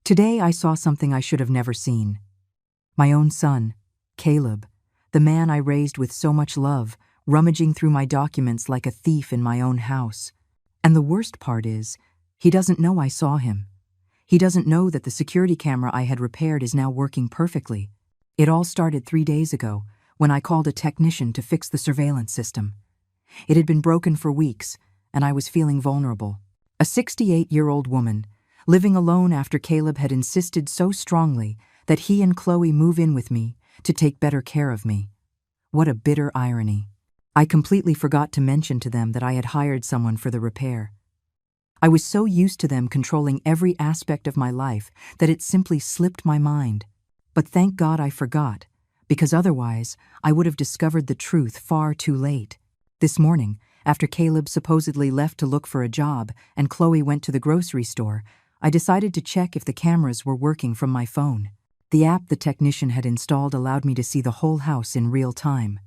Today I saw something I should have never seen. My own son, Caleb, the man I raised with so much love, rummaging through my documents like a thief in my own house. And the worst part is, he doesn't know I saw him. He doesn't know that the security camera I had repaired is now working perfectly. It all started 3 days ago, when I called a technician to fix the surveillance system. It had been broken for weeks, and I was feeling vulnerable. A 68-year-old woman, living alone after Caleb had insisted so strongly that he and Chloe move in with me to take better care of me. What a bitter irony. I completely forgot to mention to them that I had hired someone for the repair. I was so used to them controlling every aspect of my life that it simply slipped my mind. But thank God I forgot, because otherwise I would have discovered the truth far too late. This morning, after Caleb supposedly left to look for a job and Chloe went to the grocery store, I decided to check if the cameras were working from my phone. The app the technician had installed allowed me to see the whole house in real time.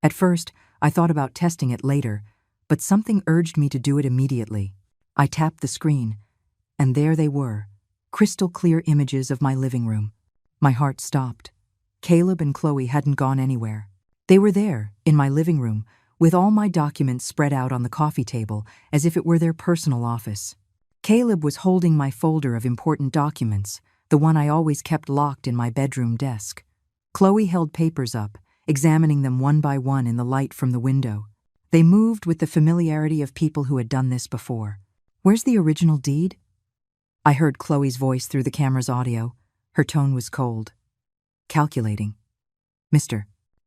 At first, I thought about testing it later, but something urged me to do it immediately. I tapped the screen, and there they were, crystal clear images of my living room. My heart stopped. Caleb and Chloe hadn't gone anywhere. They were there, in my living room, with all my documents spread out on the coffee table as if it were their personal office. Caleb was holding my folder of important documents, the one I always kept locked in my bedroom desk. Chloe held papers up, examining them one by one in the light from the window. They moved with the familiarity of people who had done this before. "Where's the original deed?" I heard Chloe's voice through the camera's audio. Her tone was cold. "Calculating. Mr.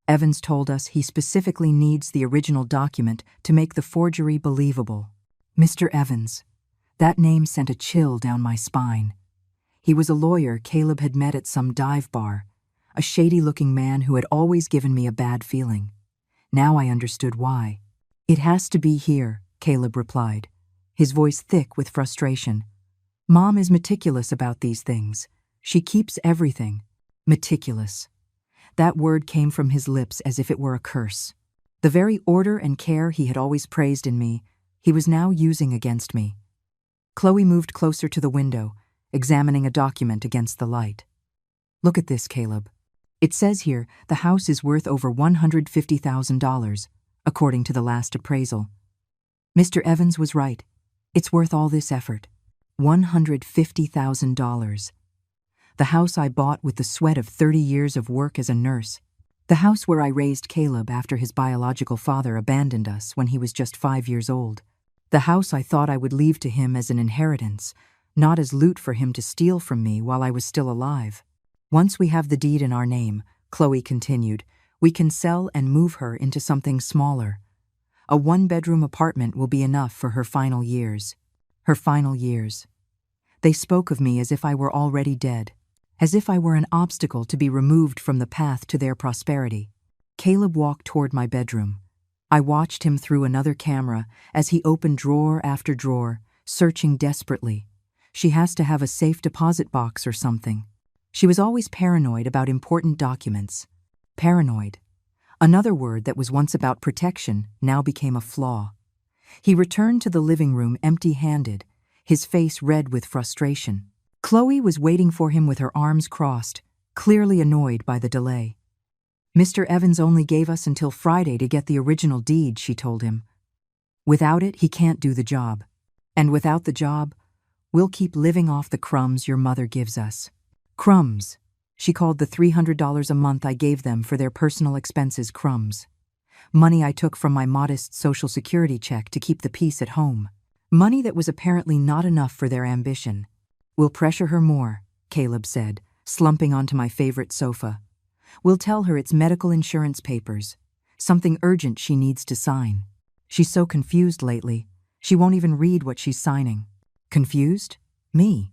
Evans told us he specifically needs the original document to make the forgery believable." Mr. Evans. That name sent a chill down my spine. He was a lawyer Caleb had met at some dive bar, a shady-looking man who had always given me a bad feeling. Now I understood why. "It has to be here," Caleb replied, his voice thick with frustration. "Mom is meticulous about these things. She keeps everything." Meticulous. That word came from his lips as if it were a curse. The very order and care he had always praised in me, he was now using against me. Chloe moved closer to the window, examining a document against the light. "Look at this, Caleb. It says here the house is worth over $150,000, according to the last appraisal." Mr. Evans was right. It's worth all this effort. $150,000. The house I bought with the sweat of 30 years of work as a nurse. The house where I raised Caleb after his biological father abandoned us when he was just 5 years old. The house I thought I would leave to him as an inheritance, not as loot for him to steal from me while I was still alive. "Once we have the deed in our name," Chloe continued, "we can sell and move her into something smaller. A 1-bedroom apartment will be enough for her final years." Her final years. They spoke of me as if I were already dead, as if I were an obstacle to be removed from the path to their prosperity. Caleb walked toward my bedroom. I watched him through another camera as he opened drawer after drawer, searching desperately. She has to have a safe deposit box or something. She was always paranoid about important documents. Paranoid. Another word that was once about protection now became a flaw. He returned to the living room empty-handed, his face red with frustration. Chloe was waiting for him with her arms crossed, clearly annoyed by the delay. "Mr. Evans only gave us until Friday to get the original deed," she told him. "Without it, he can't do the job. And without the job, we'll keep living off the crumbs your mother gives us." Crumbs. She called the $300 a month I gave them for their personal expenses crumbs. Money I took from my modest Social Security check to keep the peace at home. Money that was apparently not enough for their ambition. "We'll pressure her more," Caleb said, slumping onto my favorite sofa. "We'll tell her it's medical insurance papers, something urgent she needs to sign. She's so confused lately, she won't even read what she's signing." Confused? Me.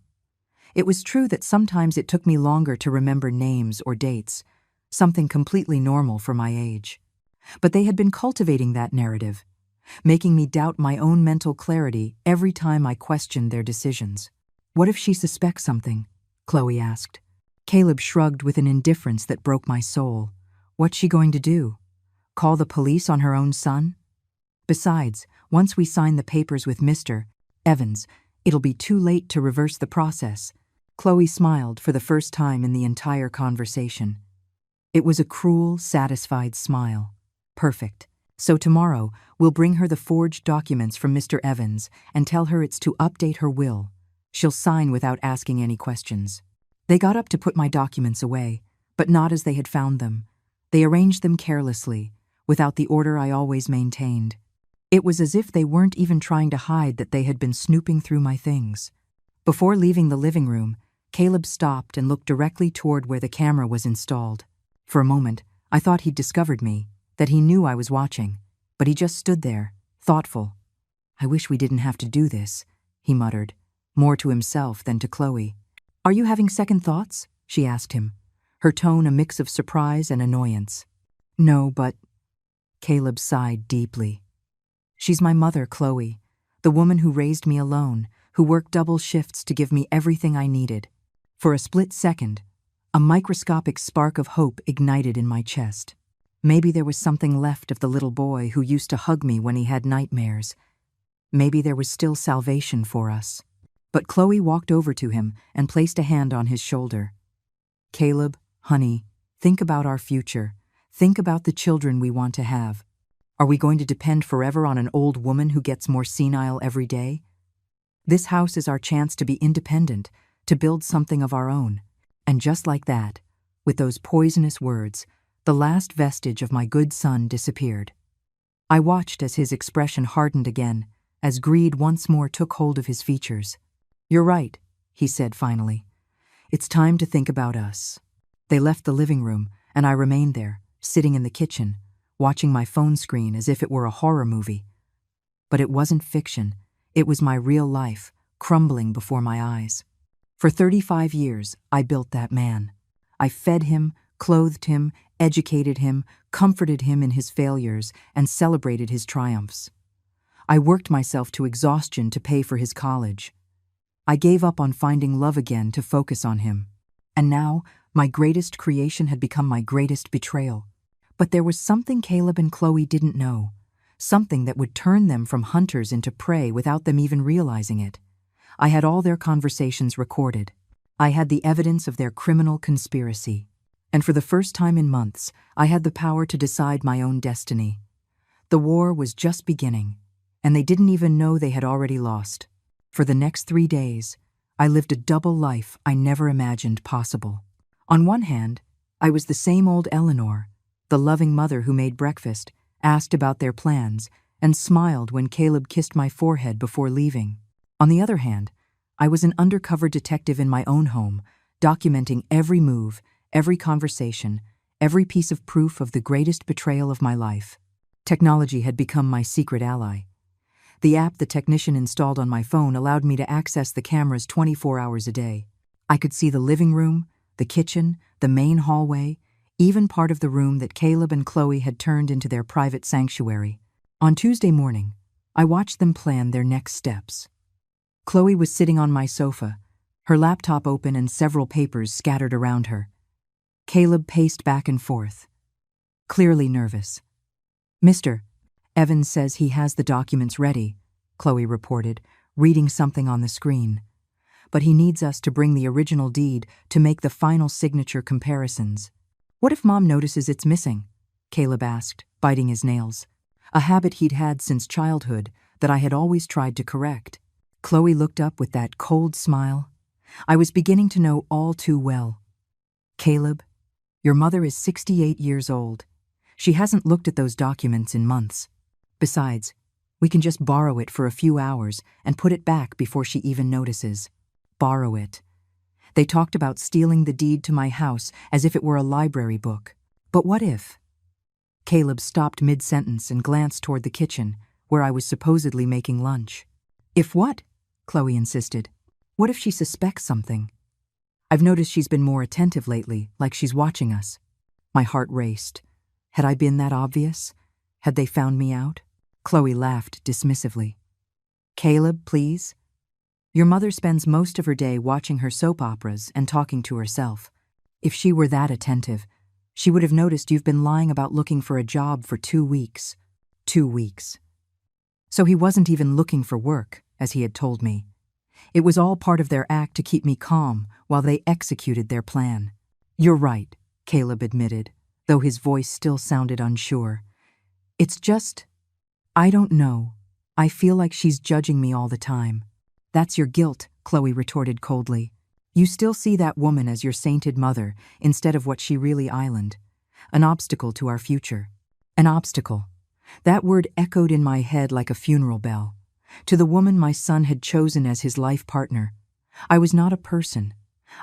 It was true that sometimes it took me longer to remember names or dates, something completely normal for my age. But they had been cultivating that narrative, making me doubt my own mental clarity every time I questioned their decisions. "What if she suspects something?" Chloe asked. Caleb shrugged with an indifference that broke my soul. "What's she going to do? Call the police on her own son? Besides, once we sign the papers with Mr. Evans, it'll be too late to reverse the process. Chloe smiled for the first time in the entire conversation. It was a cruel, satisfied smile. Perfect. So tomorrow, we'll bring her the forged documents from Mr. Evans and tell her it's to update her will. She'll sign without asking any questions. They got up to put my documents away, but not as they had found them. They arranged them carelessly, without the order I always maintained. It was as if they weren't even trying to hide that they had been snooping through my things. Before leaving the living room, Caleb stopped and looked directly toward where the camera was installed. For a moment, I thought he'd discovered me, that he knew I was watching, but he just stood there, thoughtful. "I wish we didn't have to do this," he muttered, more to himself than to Chloe. "Are you having second thoughts?" she asked him, her tone a mix of surprise and annoyance. "No, but—" Caleb sighed deeply. "She's my mother, Chloe, the woman who raised me alone, who worked double shifts to give me everything I needed." For a split second, a microscopic spark of hope ignited in my chest. Maybe there was something left of the little boy who used to hug me when he had nightmares. Maybe there was still salvation for us. But Chloe walked over to him and placed a hand on his shoulder. "Caleb, honey, think about our future. Think about the children we want to have. Are we going to depend forever on an old woman who gets more senile every day? This house is our chance to be independent, to build something of our own." And just like that, with those poisonous words, the last vestige of my good son disappeared. I watched as his expression hardened again, as greed once more took hold of his features. "You're right," he said finally. "It's time to think about us." They left the living room, and I remained there, sitting in the kitchen, watching my phone screen as if it were a horror movie. But it wasn't fiction. It was my real life, crumbling before my eyes. For 35 years, I built that man. I fed him, clothed him, educated him, comforted him in his failures, and celebrated his triumphs. I worked myself to exhaustion to pay for his college. I gave up on finding love again to focus on him. And now, my greatest creation had become my greatest betrayal. But there was something Caleb and Chloe didn't know, something that would turn them from hunters into prey without them even realizing it. I had all their conversations recorded. I had the evidence of their criminal conspiracy. And for the first time in months, I had the power to decide my own destiny. The war was just beginning, and they didn't even know they had already lost. For the next 3 days, I lived a double life I never imagined possible. On one hand, I was the same old Eleanor, the loving mother who made breakfast, asked about their plans, and smiled when Caleb kissed my forehead before leaving. On the other hand, I was an undercover detective in my own home, documenting every move, every conversation, every piece of proof of the greatest betrayal of my life. Technology had become my secret ally. The app the technician installed on my phone allowed me to access the cameras 24 hours a day. I could see the living room, the kitchen, the main hallway, even part of the room that Caleb and Chloe had turned into their private sanctuary. On Tuesday morning, I watched them plan their next steps. Chloe was sitting on my sofa, her laptop open and several papers scattered around her. Caleb paced back and forth, clearly nervous. "Mr. Evans says he has the documents ready," Chloe reported, reading something on the screen. "But he needs us to bring the original deed to make the final signature comparisons." "What if Mom notices it's missing?" Caleb asked, biting his nails. A habit he'd had since childhood that I had always tried to correct. Chloe looked up with that cold smile. I was beginning to know all too well. "Caleb, your mother is 68 years old. She hasn't looked at those documents in months. Besides, we can just borrow it for a few hours and put it back before she even notices. Borrow it." They talked about stealing the deed to my house as if it were a library book. But what if? Caleb stopped mid-sentence and glanced toward the kitchen, where I was supposedly making lunch. "If what?" Chloe insisted. "What if she suspects something? I've noticed she's been more attentive lately, like she's watching us." My heart raced. Had I been that obvious? Had they found me out? Chloe laughed dismissively. "Caleb, please. Your mother spends most of her day watching her soap operas and talking to herself. If she were that attentive, she would have noticed you've been lying about looking for a job for 2 weeks. 2 weeks. So he wasn't even looking for work, as he had told me. It was all part of their act to keep me calm while they executed their plan. You're right, Caleb admitted, though his voice still sounded unsure. It's just, I don't know. I feel like she's judging me all the time. That's your guilt, Chloe retorted coldly. You still see that woman as your sainted mother instead of what she really island. An obstacle to our future. An obstacle. That word echoed in my head like a funeral bell. To the woman my son had chosen as his life partner. I was not a person.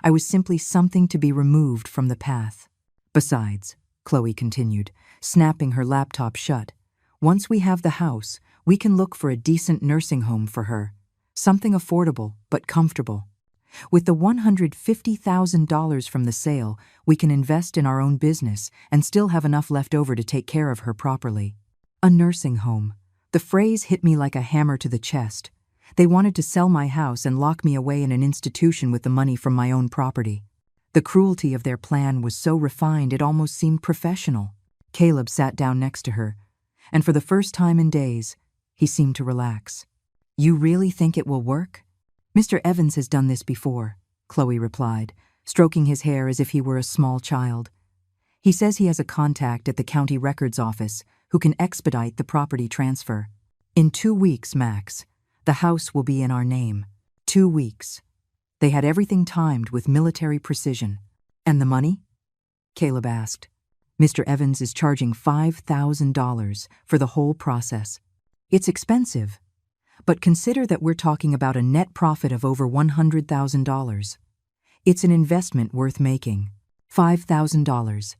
I was simply something to be removed from the path. Besides, Chloe continued, snapping her laptop shut, once we have the house, we can look for a decent nursing home for her. Something affordable but comfortable. With the $150,000 from the sale, we can invest in our own business and still have enough left over to take care of her properly. A nursing home. The phrase hit me like a hammer to the chest. They wanted to sell my house and lock me away in an institution with the money from my own property. The cruelty of their plan was so refined it almost seemed professional. Caleb sat down next to her, and for the first time in days, he seemed to relax. You really think it will work? Mr. Evans has done this before, Chloe replied, stroking his hair as if he were a small child. He says he has a contact at the county records office who can expedite the property transfer. In 2 weeks, max, the house will be in our name. 2 weeks. They had everything timed with military precision. And the money? Caleb asked. Mr. Evans is charging $5,000 for the whole process. It's expensive, but consider that we're talking about a net profit of over $100,000. It's an investment worth making. $5,000.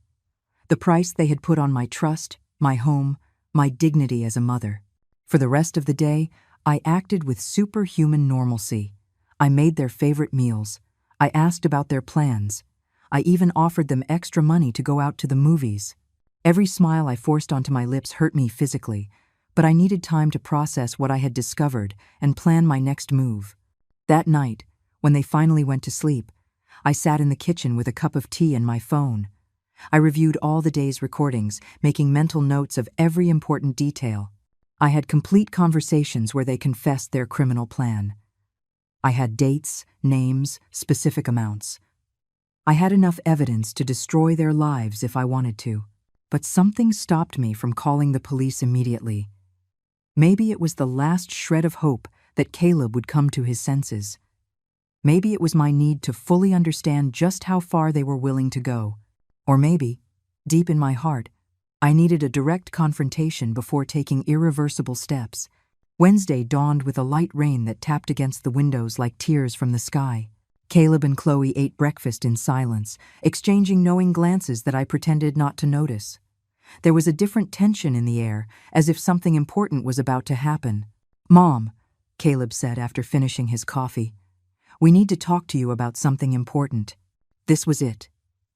The price they had put on my trust, my home, my dignity as a mother. For the rest of the day, I acted with superhuman normalcy. I made their favorite meals. I asked about their plans. I even offered them extra money to go out to the movies. Every smile I forced onto my lips hurt me physically, but I needed time to process what I had discovered and plan my next move. That night, when they finally went to sleep, I sat in the kitchen with a cup of tea and my phone. I reviewed all the day's recordings, making mental notes of every important detail. I had complete conversations where they confessed their criminal plan. I had dates, names, specific amounts. I had enough evidence to destroy their lives if I wanted to, but something stopped me from calling the police immediately. Maybe it was the last shred of hope that Caleb would come to his senses. Maybe it was my need to fully understand just how far they were willing to go. Or maybe, deep in my heart, I needed a direct confrontation before taking irreversible steps. Wednesday dawned with a light rain that tapped against the windows like tears from the sky. Caleb and Chloe ate breakfast in silence, exchanging knowing glances that I pretended not to notice. There was a different tension in the air, as if something important was about to happen. Mom, Caleb said after finishing his coffee, we need to talk to you about something important. This was it,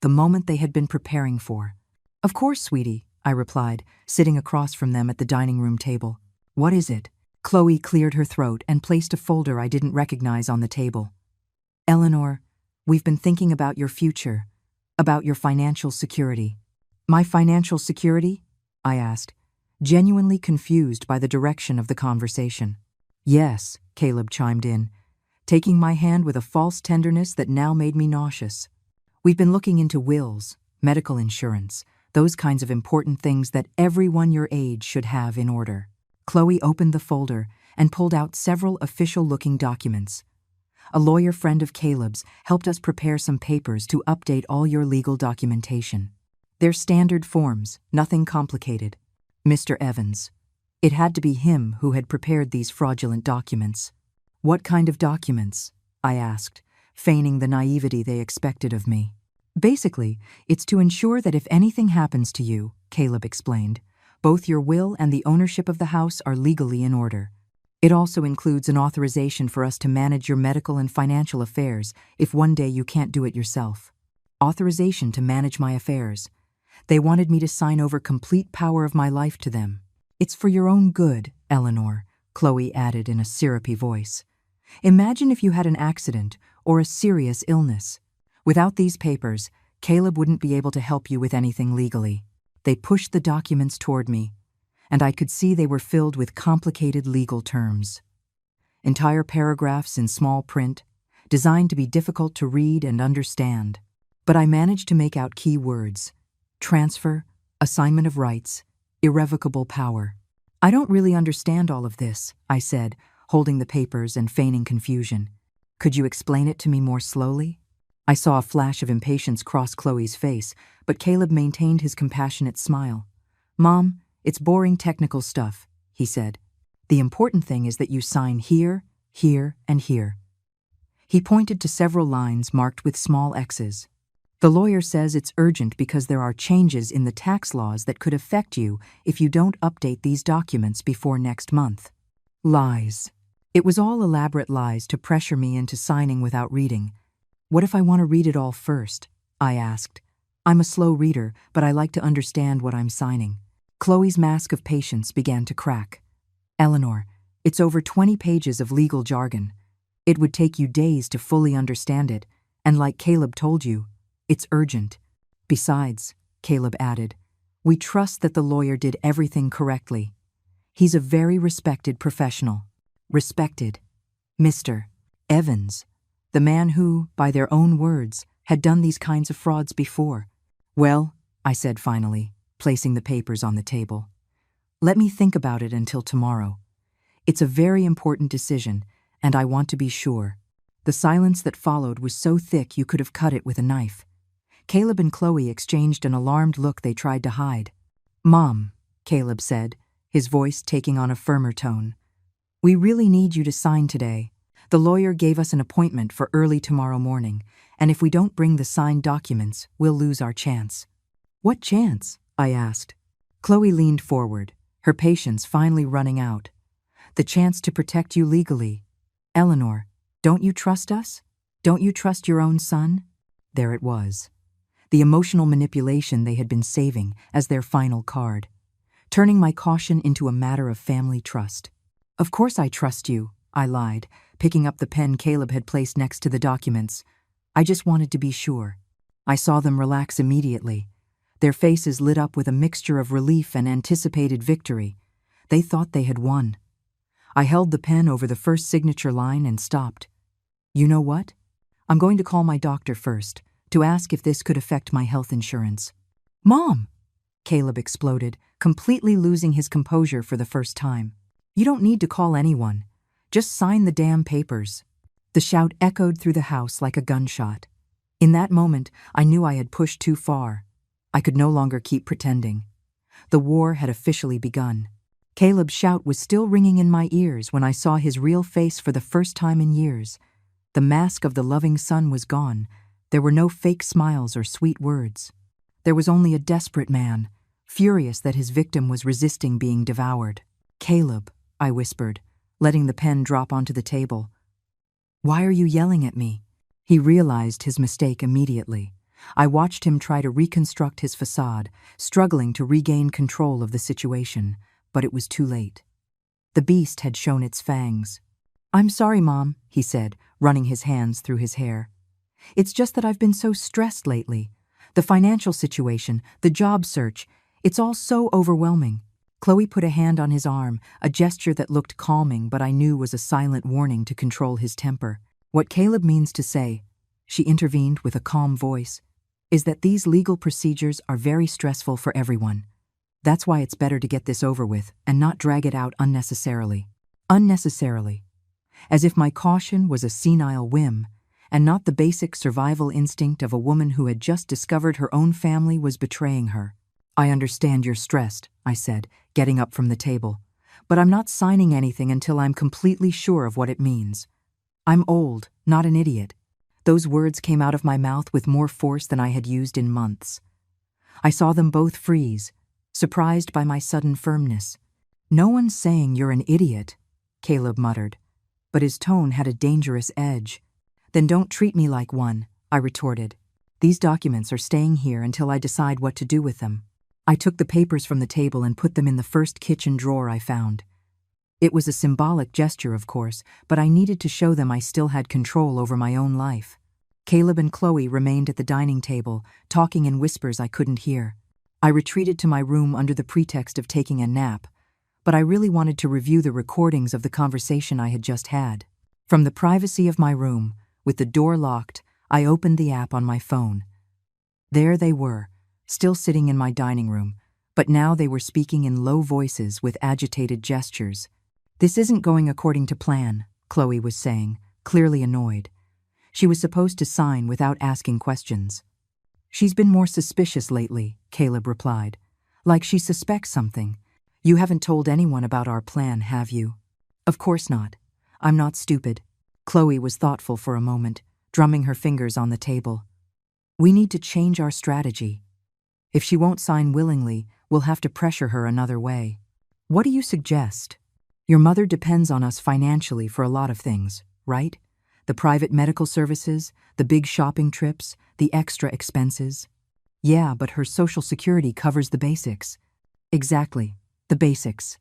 the moment they had been preparing for. Of course, sweetie, I replied, sitting across from them at the dining room table. What is it? Chloe cleared her throat and placed a folder I didn't recognize on the table. Eleanor, we've been thinking about your future, about your financial security. My financial security? I asked, genuinely confused by the direction of the conversation. Yes, Caleb chimed in, taking my hand with a false tenderness that now made me nauseous. We've been looking into wills, medical insurance, those kinds of important things that everyone your age should have in order. Chloe opened the folder and pulled out several official-looking documents. A lawyer friend of Caleb's helped us prepare some papers to update all your legal documentation. They're standard forms, nothing complicated. Mr. Evans. It had to be him who had prepared these fraudulent documents. What kind of documents? I asked, feigning the naivety they expected of me. Basically, it's to ensure that if anything happens to you, Caleb explained, both your will and the ownership of the house are legally in order. It also includes an authorization for us to manage your medical and financial affairs if one day you can't do it yourself. Authorization to manage my affairs. They wanted me to sign over complete power of my life to them. It's for your own good, Eleanor, Chloe added in a syrupy voice. Imagine if you had an accident or a serious illness. Without these papers, Caleb wouldn't be able to help you with anything legally. They pushed the documents toward me, and I could see they were filled with complicated legal terms. entire paragraphs in small print, designed to be difficult to read and understand. But I managed to make out key words: transfer, assignment of rights, irrevocable power. I don't really understand all of this, I said, holding the papers and feigning confusion. Could you explain it to me more slowly? I saw a flash of impatience cross Chloe's face, but Caleb maintained his compassionate smile. Mom, it's boring technical stuff, he said. The important thing is that you sign here, here, and here. He pointed to several lines marked with small X's. The lawyer says it's urgent because there are changes in the tax laws that could affect you if you don't update these documents before next month. Lies. It was all elaborate lies to pressure me into signing without reading. What if I want to read it all first? I asked. I'm a slow reader, but I like to understand what I'm signing. Chloe's mask of patience began to crack. Eleanor, it's over 20 pages of legal jargon. It would take you days to fully understand it, and like Caleb told you, it's urgent. Besides, Caleb added, we trust that the lawyer did everything correctly. He's a very respected professional. Respected. Mr. Evans, the man who, by their own words, had done these kinds of frauds before. Well, I said finally, placing the papers on the table. Let me think about it until tomorrow. It's a very important decision, and I want to be sure. The silence that followed was so thick you could have cut it with a knife. Caleb and Chloe exchanged an alarmed look they tried to hide. Mom, Caleb said, his voice taking on a firmer tone. We really need you to sign today. The lawyer gave us an appointment for early tomorrow morning, and if we don't bring the signed documents, we'll lose our chance. What chance? I asked. Chloe leaned forward, her patience finally running out. The chance to protect you legally. Eleanor, don't you trust us? Don't you trust your own son? There it was. The emotional manipulation they had been saving as their final card, turning my caution into a matter of family trust. Of course I trust you, I lied, picking up the pen Caleb had placed next to the documents. I just wanted to be sure. I saw them relax immediately. Their faces lit up with a mixture of relief and anticipated victory. They thought they had won. I held the pen over the first signature line and stopped. You know what? I'm going to call my doctor first, to ask if this could affect my health insurance. Mom! Caleb exploded, completely losing his composure for the first time. You don't need to call anyone. Just sign the damn papers. The shout echoed through the house like a gunshot. In that moment, I knew I had pushed too far. I could no longer keep pretending. The war had officially begun. Caleb's shout was still ringing in my ears when I saw his real face for the first time in years. The mask of the loving son was gone. There were no fake smiles or sweet words. There was only a desperate man, furious that his victim was resisting being devoured. Caleb, I whispered, letting the pen drop onto the table. Why are you yelling at me? He realized his mistake immediately. I watched him try to reconstruct his facade, struggling to regain control of the situation, but it was too late. The beast had shown its fangs. I'm sorry, Mom, he said, running his hands through his hair. It's just that I've been so stressed lately. The financial situation, the job search, it's all so overwhelming. Chloe put a hand on his arm, a gesture that looked calming but I knew was a silent warning to control his temper. What Caleb means to say, she intervened with a calm voice, is that these legal procedures are very stressful for everyone. That's why it's better to get this over with and not drag it out unnecessarily. Unnecessarily. As if my caution was a senile whim, and not the basic survival instinct of a woman who had just discovered her own family was betraying her. I understand you're stressed, I said, getting up from the table, but I'm not signing anything until I'm completely sure of what it means. I'm old, not an idiot. Those words came out of my mouth with more force than I had used in months. I saw them both freeze, surprised by my sudden firmness. No one's saying you're an idiot, Caleb muttered, but his tone had a dangerous edge. Then don't treat me like one, I retorted. These documents are staying here until I decide what to do with them. I took the papers from the table and put them in the first kitchen drawer I found. It was a symbolic gesture, of course, but I needed to show them I still had control over my own life. Caleb and Chloe remained at the dining table, talking in whispers I couldn't hear. I retreated to my room under the pretext of taking a nap, but I really wanted to review the recordings of the conversation I had just had. From the privacy of my room, with the door locked, I opened the app on my phone. There they were, still sitting in my dining room, but now they were speaking in low voices with agitated gestures. "This isn't going according to plan," Chloe was saying, clearly annoyed. She was supposed to sign without asking questions. "She's been more suspicious lately," Caleb replied. "Like she suspects something. You haven't told anyone about our plan, have you?" "Of course not. I'm not stupid." Chloe was thoughtful for a moment, drumming her fingers on the table. "We need to change our strategy. If she won't sign willingly, we'll have to pressure her another way." "What do you suggest?" "Your mother depends on us financially for a lot of things, right? The private medical services, the big shopping trips, the extra expenses." "Yeah, but her Social Security covers the basics." "Exactly, the basics."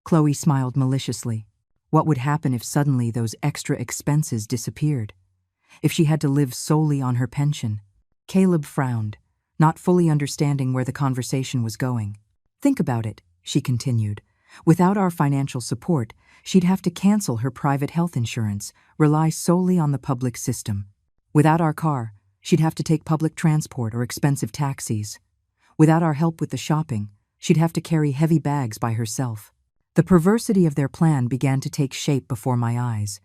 Chloe smiled maliciously. What would happen if suddenly those extra expenses disappeared? If she had to live solely on her pension? Caleb frowned, not fully understanding where the conversation was going. "Think about it," she continued. "Without our financial support, she'd have to cancel her private health insurance, rely solely on the public system. Without our car, she'd have to take public transport or expensive taxis. Without our help with the shopping, she'd have to carry heavy bags by herself." The perversity of their plan began to take shape before my eyes.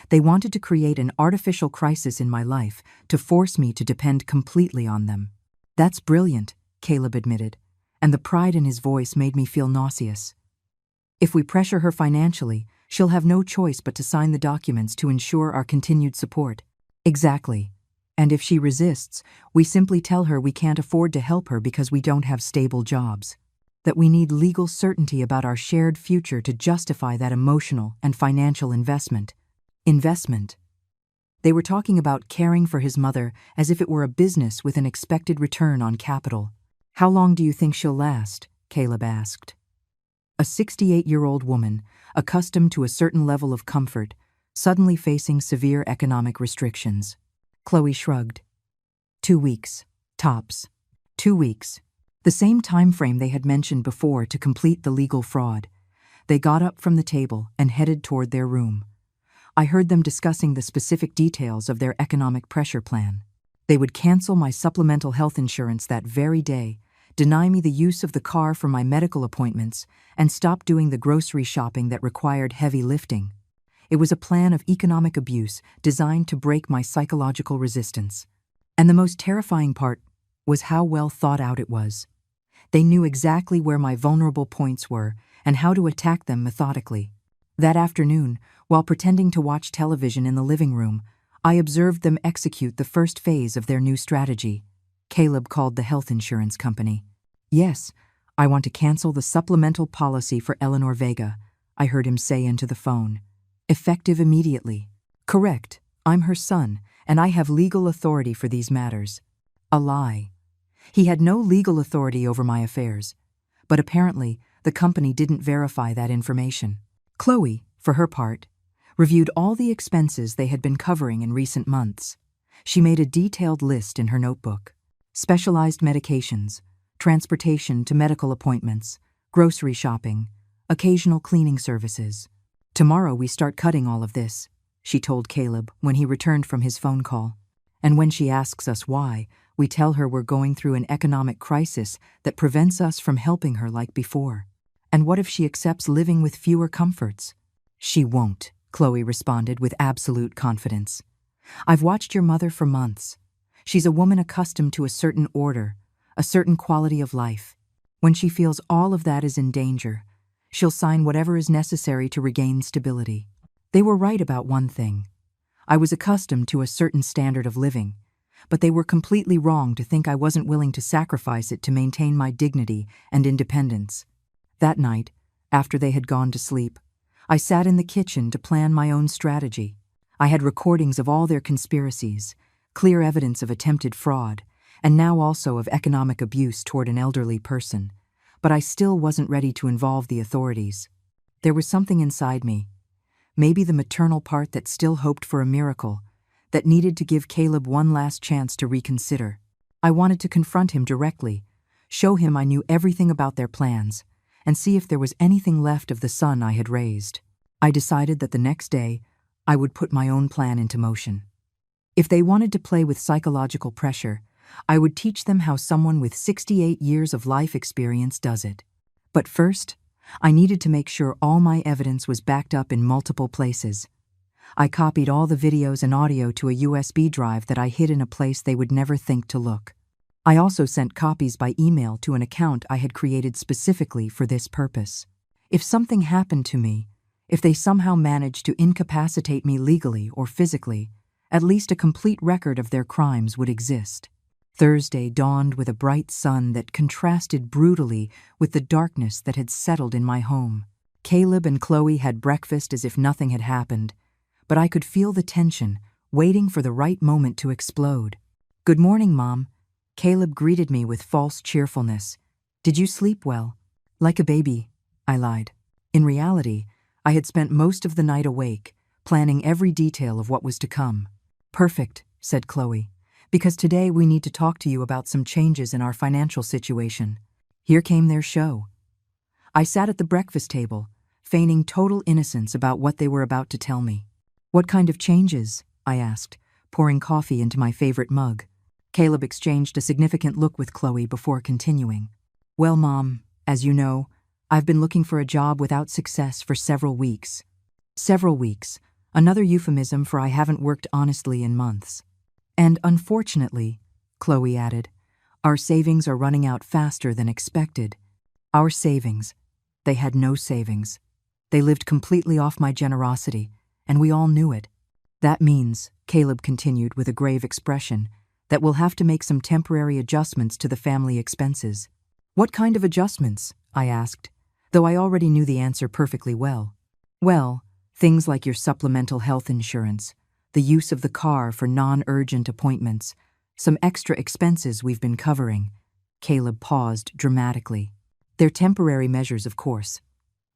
They wanted to create an artificial crisis in my life to force me to depend completely on them. "That's brilliant," Caleb admitted, and the pride in his voice made me feel nauseous. "If we pressure her financially, she'll have no choice but to sign the documents to ensure our continued support." "Exactly. And if she resists, we simply tell her we can't afford to help her because we don't have stable jobs. That we need legal certainty about our shared future to justify that emotional and financial investment." Investment. They were talking about caring for his mother as if it were a business with an expected return on capital. "How long do you think she'll last?" Caleb asked. A 68-year-old woman, accustomed to a certain level of comfort, suddenly facing severe economic restrictions. Chloe shrugged. 2 weeks. Tops. 2 weeks. The same time frame they had mentioned before to complete the legal fraud. They got up from the table and headed toward their room. I heard them discussing the specific details of their economic pressure plan. They would cancel my supplemental health insurance that very day, deny me the use of the car for my medical appointments, and stop doing the grocery shopping that required heavy lifting. It was a plan of economic abuse designed to break my psychological resistance. And the most terrifying part was how well thought out it was. They knew exactly where my vulnerable points were and how to attack them methodically. That afternoon, while pretending to watch television in the living room, I observed them execute the first phase of their new strategy. Caleb called the health insurance company. "Yes, I want to cancel the supplemental policy for Eleanor Vega," I heard him say into the phone. "Effective immediately." "Correct. I'm her son, and I have legal authority for these matters." A lie. He had no legal authority over my affairs, but apparently the company didn't verify that information. Chloe, for her part, reviewed all the expenses they had been covering in recent months. She made a detailed list in her notebook. Specialized medications, transportation to medical appointments, grocery shopping, occasional cleaning services. "Tomorrow we start cutting all of this," she told Caleb when he returned from his phone call. "And when she asks us why, we tell her we're going through an economic crisis that prevents us from helping her like before. And what if she accepts living with fewer comforts?" "She won't," Chloe responded with absolute confidence. "I've watched your mother for months. She's a woman accustomed to a certain order, a certain quality of life. When she feels all of that is in danger, she'll sign whatever is necessary to regain stability." They were right about one thing. I was accustomed to a certain standard of living, but they were completely wrong to think I wasn't willing to sacrifice it to maintain my dignity and independence. That night, after they had gone to sleep, I sat in the kitchen to plan my own strategy. I had recordings of all their conspiracies, clear evidence of attempted fraud, and now also of economic abuse toward an elderly person, but I still wasn't ready to involve the authorities. There was something inside me, maybe the maternal part that still hoped for a miracle, that needed to give Caleb one last chance to reconsider. I wanted to confront him directly, show him I knew everything about their plans, and see if there was anything left of the son I had raised. I decided that the next day I would put my own plan into motion. If they wanted to play with psychological pressure, I would teach them how someone with 68 years of life experience does it. But first, I needed to make sure all my evidence was backed up in multiple places. I copied all the videos and audio to a USB drive that I hid in a place they would never think to look. I also sent copies by email to an account I had created specifically for this purpose. If something happened to me, if they somehow managed to incapacitate me legally or physically, at least a complete record of their crimes would exist. Thursday dawned with a bright sun that contrasted brutally with the darkness that had settled in my home. Caleb and Chloe had breakfast as if nothing had happened, but I could feel the tension, waiting for the right moment to explode. "Good morning, Mom." Caleb greeted me with false cheerfulness. "Did you sleep well?" "Like a baby," I lied. In reality, I had spent most of the night awake, planning every detail of what was to come. "Perfect," said Chloe, "because today we need to talk to you about some changes in our financial situation." Here came their show. I sat at the breakfast table, feigning total innocence about what they were about to tell me. "What kind of changes?" I asked, pouring coffee into my favorite mug. Caleb exchanged a significant look with Chloe before continuing. "Well, Mom, as you know, I've been looking for a job without success for several weeks." Several weeks, another euphemism for I haven't worked honestly in months. "And unfortunately," Chloe added, "our savings are running out faster than expected." Our savings. They had no savings. They lived completely off my generosity, and we all knew it. "That means," Caleb continued with a grave expression, "that we'll have to make some temporary adjustments to the family expenses." "What kind of adjustments?" I asked, though I already knew the answer perfectly well. "Well, things like your supplemental health insurance, the use of the car for non-urgent appointments, some extra expenses we've been covering." Caleb paused dramatically. "They're temporary measures, of course,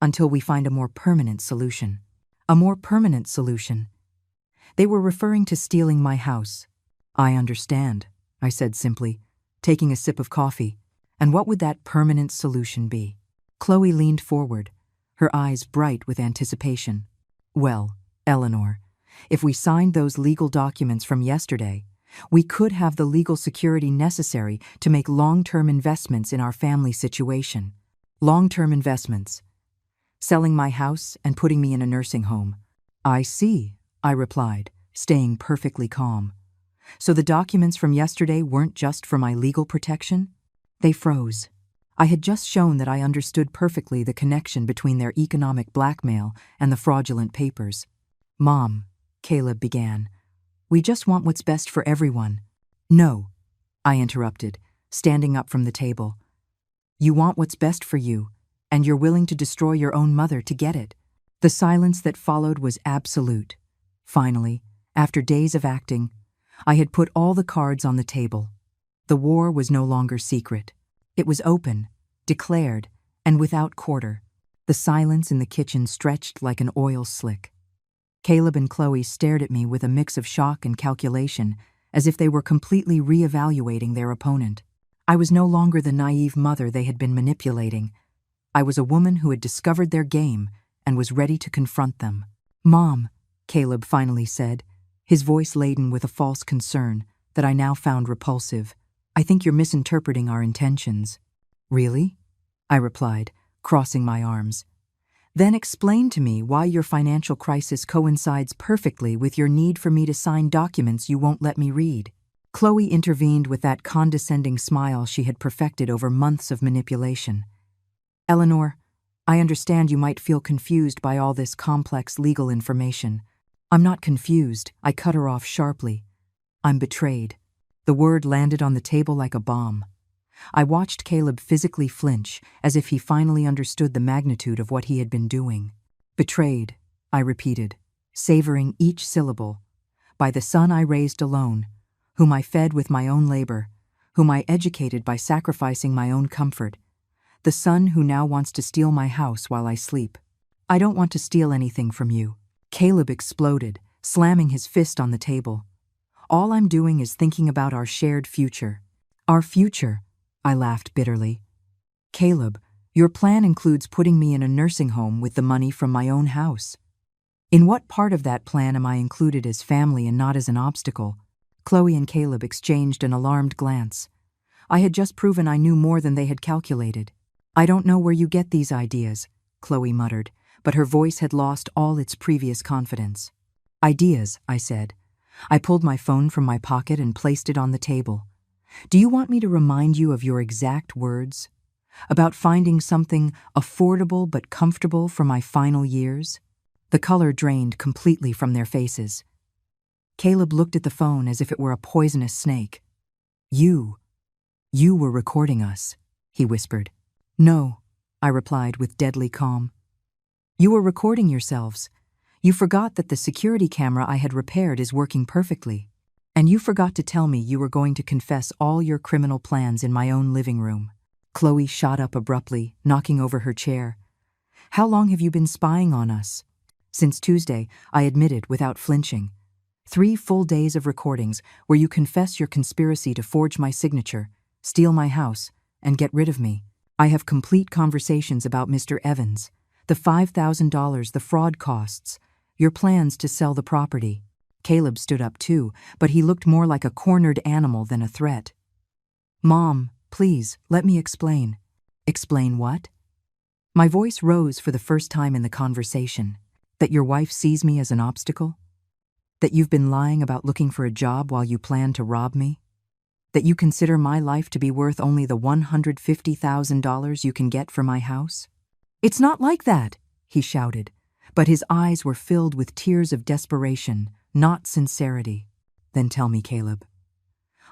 until we find a more permanent solution." "A more permanent solution?" They were referring to stealing my house. "I understand," I said simply, taking a sip of coffee. "And what would that permanent solution be?" Chloe leaned forward, her eyes bright with anticipation. "Well, Eleanor, if we signed those legal documents from yesterday, we could have the legal security necessary to make long-term investments in our family situation." "Long-term investments?" "Selling my house and putting me in a nursing home." "I see," I replied, staying perfectly calm. "So the documents from yesterday weren't just for my legal protection?" They froze. I had just shown that I understood perfectly the connection between their economic blackmail and the fraudulent papers. "Mom," Caleb began, "we just want what's best for everyone." "No," I interrupted, standing up from the table. "You want what's best for you, and you're willing to destroy your own mother to get it." The silence that followed was absolute. Finally, after days of acting, I had put all the cards on the table. The war was no longer secret. It was open, declared, and without quarter. The silence in the kitchen stretched like an oil slick. Caleb and Chloe stared at me with a mix of shock and calculation, as if they were completely re-evaluating their opponent. I was no longer the naive mother they had been manipulating. I was a woman who had discovered their game and was ready to confront them. "Mom," Caleb finally said, his voice laden with a false concern that I now found repulsive, "I think you're misinterpreting our intentions." "Really?" I replied, crossing my arms. "Then explain to me why your financial crisis coincides perfectly with your need for me to sign documents you won't let me read." Chloe intervened with that condescending smile she had perfected over months of manipulation. "Eleanor, I understand you might feel confused by all this complex legal information." "I'm not confused," I cut her off sharply. "I'm betrayed." The word landed on the table like a bomb. I watched Caleb physically flinch, as if he finally understood the magnitude of what he had been doing. "Betrayed," I repeated, savoring each syllable. "By the son I raised alone, whom I fed with my own labor, whom I educated by sacrificing my own comfort. The son who now wants to steal my house while I sleep." "I don't want to steal anything from you." Caleb exploded, slamming his fist on the table. "All I'm doing is thinking about our shared future." "Our future?" I laughed bitterly. "Caleb, Your plan includes putting me in a nursing home with the money from my own house. In what part of that plan am I included as family and not as an obstacle? Chloe and Caleb exchanged an alarmed glance. I had just proven I knew more than they had calculated. I don't know where you get these ideas, Chloe muttered, but her voice had lost all its previous confidence. Ideas, I said. I pulled my phone from my pocket and placed it on the table. Do you want me to remind you of your exact words? About finding something affordable but comfortable for my final years? The color drained completely from their faces. Caleb looked at the phone as if it were a poisonous snake. You were recording us, he whispered. No, I replied with deadly calm. You were recording yourselves. You forgot that the security camera I had repaired is working perfectly. And you forgot to tell me you were going to confess all your criminal plans in my own living room. Chloe shot up abruptly, knocking over her chair. How long have you been spying on us? Since Tuesday, I admitted without flinching. 3 full days of recordings where you confess your conspiracy to forge my signature, steal my house, and get rid of me. I have complete conversations about Mr. Evans, the $5,000 the fraud costs, your plans to sell the property. Caleb stood up too, but he looked more like a cornered animal than a threat. Mom, please, let me explain. Explain what? My voice rose for the first time in the conversation. That your wife sees me as an obstacle? That you've been lying about looking for a job while you plan to rob me? That you consider my life to be worth only the $150,000 you can get for my house? It's not like that, he shouted, but his eyes were filled with tears of desperation, not sincerity. Then tell me, Caleb.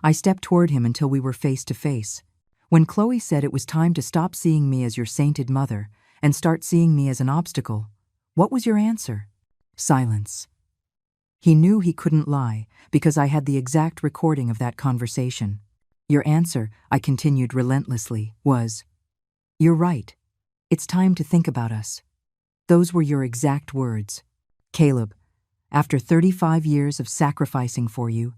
I stepped toward him until we were face to face. When Chloe said it was time to stop seeing me as your sainted mother and start seeing me as an obstacle, what was your answer? Silence. He knew he couldn't lie because I had the exact recording of that conversation. Your answer, I continued relentlessly, was, "You're right. It's time to think about us." Those were your exact words. Caleb, after 35 years of sacrificing for you,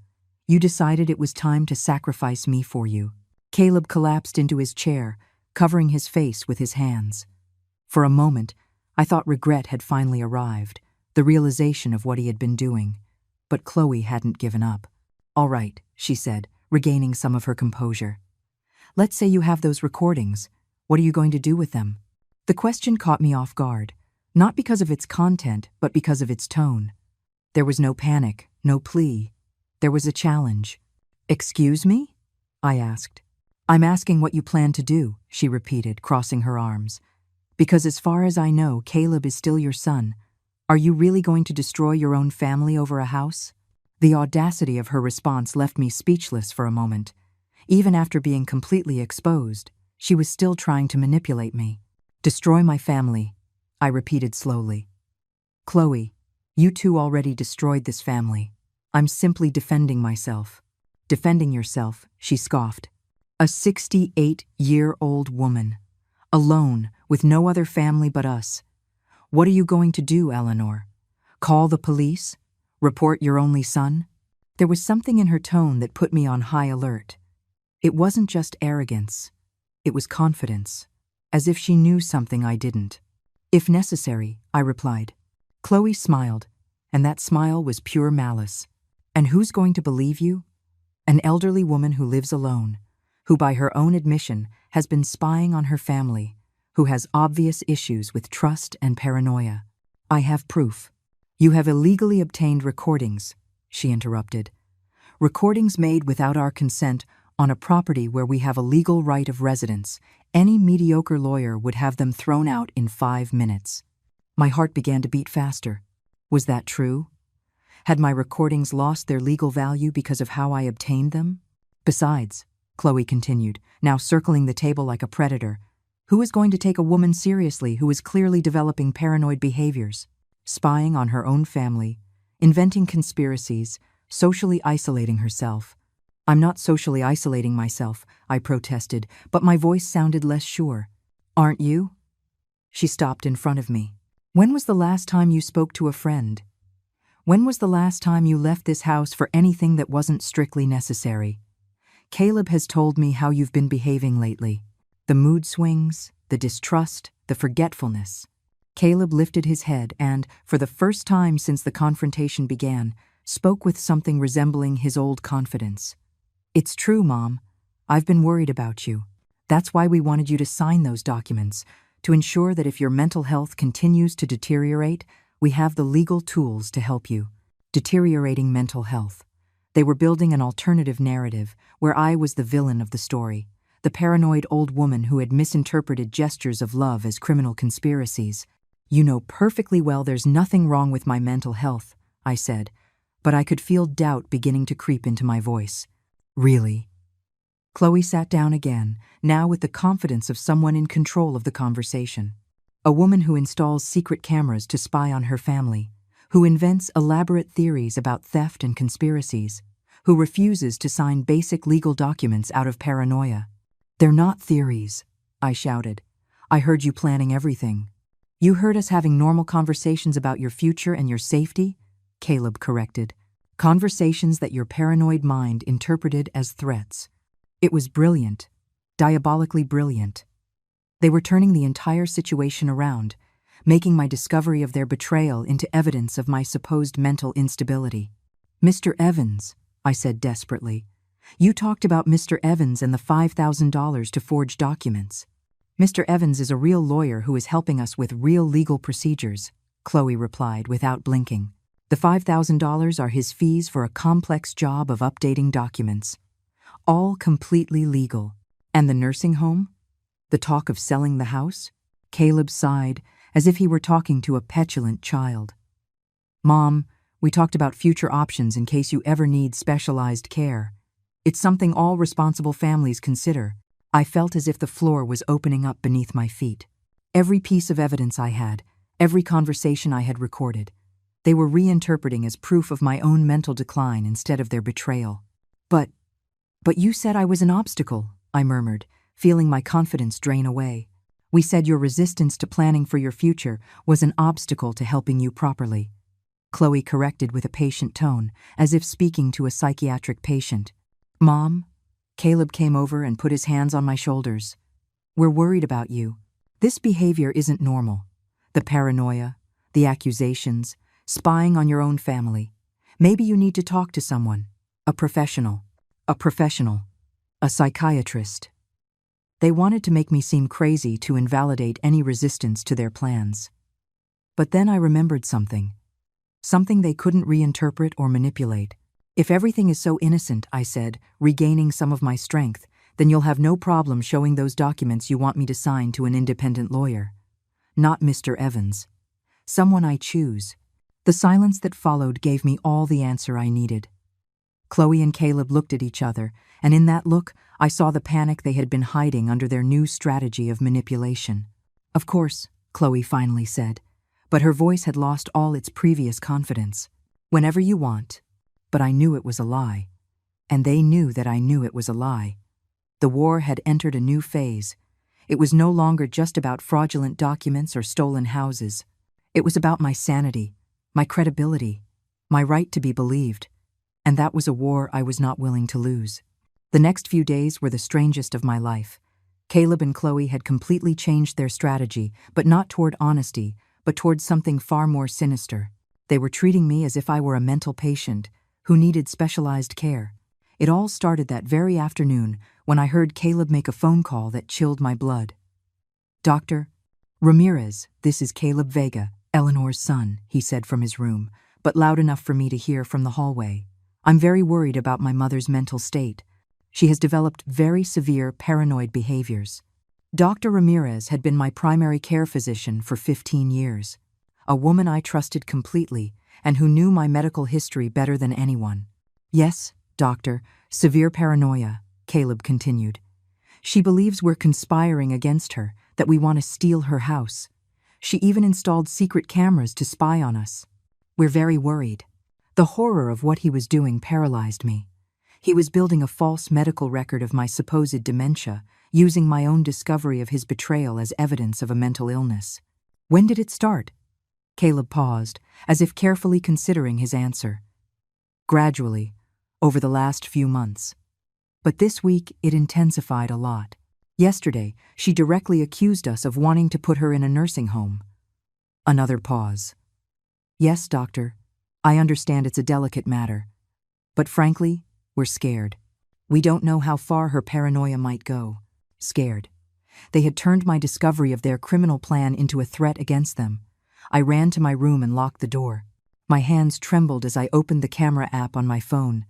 you decided it was time to sacrifice me for you. Caleb collapsed into his chair, covering his face with his hands. For a moment, I thought regret had finally arrived, the realization of what he had been doing. But Chloe hadn't given up. All right, she said, regaining some of her composure. Let's say you have those recordings. What are you going to do with them? The question caught me off guard, not because of its content, but because of its tone. There was no panic, no plea. There was a challenge. Excuse me? I asked. I'm asking what you plan to do, she repeated, crossing her arms. Because as far as I know, Caleb is still your son. Are you really going to destroy your own family over a house? The audacity of her response left me speechless for a moment. Even after being completely exposed, she was still trying to manipulate me. Destroy my family, I repeated slowly. Chloe, you two already destroyed this family. I'm simply defending myself. Defending yourself, she scoffed. A 68-year-old woman, alone, with no other family but us. What are you going to do, Eleanor? Call the police? Report your only son? There was something in her tone that put me on high alert. It wasn't just arrogance. It was confidence, as if she knew something I didn't. If necessary, I replied. Chloe smiled, and that smile was pure malice. And who's going to believe you? An elderly woman who lives alone, who by her own admission has been spying on her family, who has obvious issues with trust and paranoia. I have proof. You have illegally obtained recordings, she interrupted. Recordings made without our consent on a property where we have a legal right of residence. Any mediocre lawyer would have them thrown out in 5 minutes. My heart began to beat faster. Was that true? Had my recordings lost their legal value because of how I obtained them? Besides, Chloe continued, now circling the table like a predator, who is going to take a woman seriously who is clearly developing paranoid behaviors, spying on her own family, inventing conspiracies, socially isolating herself? I'm not socially isolating myself, I protested, but my voice sounded less sure. Aren't you? She stopped in front of me. When was the last time you spoke to a friend? When was the last time you left this house for anything that wasn't strictly necessary? Caleb has told me how you've been behaving lately. The mood swings, the distrust, the forgetfulness. Caleb lifted his head and, for the first time since the confrontation began, spoke with something resembling his old confidence. "It's true, Mom. I've been worried about you. That's why we wanted you to sign those documents, to ensure that if your mental health continues to deteriorate, we have the legal tools to help you." Deteriorating mental health. They were building an alternative narrative where I was the villain of the story, the paranoid old woman who had misinterpreted gestures of love as criminal conspiracies. "You know perfectly well there's nothing wrong with my mental health," I said, but I could feel doubt beginning to creep into my voice. "Really?" Chloe sat down again, now with the confidence of someone in control of the conversation. A woman who installs secret cameras to spy on her family, who invents elaborate theories about theft and conspiracies, who refuses to sign basic legal documents out of paranoia. "They're not theories," I shouted. "I heard you planning everything." "You heard us having normal conversations about your future and your safety," Caleb corrected. "Conversations that your paranoid mind interpreted as threats." It was brilliant, diabolically brilliant. They were turning the entire situation around, making my discovery of their betrayal into evidence of my supposed mental instability. "Mr. Evans," I said desperately. "You talked about Mr. Evans and the $5,000 to forge documents." "Mr. Evans is a real lawyer who is helping us with real legal procedures," Chloe replied without blinking. "The $5,000 are his fees for a complex job of updating documents. All completely legal." "And the nursing home? The talk of selling the house?" Caleb sighed, as if he were talking to a petulant child. "Mom, we talked about future options in case you ever need specialized care. It's something all responsible families consider." I felt as if the floor was opening up beneath my feet. Every piece of evidence I had, every conversation I had recorded, they were reinterpreting as proof of my own mental decline instead of their betrayal. But you said I was an obstacle," I murmured, feeling my confidence drain away. "We said your resistance to planning for your future was an obstacle to helping you properly." Chloe corrected with a patient tone, as if speaking to a psychiatric patient. "Mom," Caleb came over and put his hands on my shoulders. "We're worried about you. This behavior isn't normal. The paranoia, the accusations, spying on your own family. Maybe you need to talk to someone, a professional, a psychiatrist." They wanted to make me seem crazy to invalidate any resistance to their plans. But then I remembered something they couldn't reinterpret or manipulate. "If everything is so innocent," I said, regaining some of my strength, "then you'll have no problem showing those documents you want me to sign to an independent lawyer. Not Mr. Evans. Someone I choose." The silence that followed gave me all the answer I needed. Chloe and Caleb looked at each other, and in that look, I saw the panic they had been hiding under their new strategy of manipulation. "Of course," Chloe finally said, but her voice had lost all its previous confidence. "Whenever you want." But I knew it was a lie. And they knew that I knew it was a lie. The war had entered a new phase. It was no longer just about fraudulent documents or stolen houses. It was about my sanity, my credibility, my right to be believed. And that was a war I was not willing to lose. The next few days were the strangest of my life. Caleb and Chloe had completely changed their strategy, but not toward honesty, but toward something far more sinister. They were treating me as if I were a mental patient who needed specialized care. It all started that very afternoon when I heard Caleb make a phone call that chilled my blood. "Dr. Ramirez, this is Caleb Vega, Eleanor's son," he said from his room, but loud enough for me to hear from the hallway. "I'm very worried about my mother's mental state. She has developed very severe paranoid behaviors." Dr. Ramirez had been my primary care physician for 15 years, a woman I trusted completely and who knew my medical history better than anyone. "Yes, doctor, severe paranoia," Caleb continued. "She believes we're conspiring against her, that we want to steal her house. She even installed secret cameras to spy on us. We're very worried." The horror of what he was doing paralyzed me. He was building a false medical record of my supposed dementia, using my own discovery of his betrayal as evidence of a mental illness. "When did it start?" Caleb paused, as if carefully considering his answer. "Gradually, over the last few months. But this week it intensified a lot. Yesterday, she directly accused us of wanting to put her in a nursing home. Another pause. Yes, doctor, I understand it's a delicate matter. But frankly, we're scared. We don't know how far her paranoia might go. Scared. They had turned my discovery of their criminal plan into a threat against them. I ran to my room and locked the door. My hands trembled as I opened the camera app on my phone.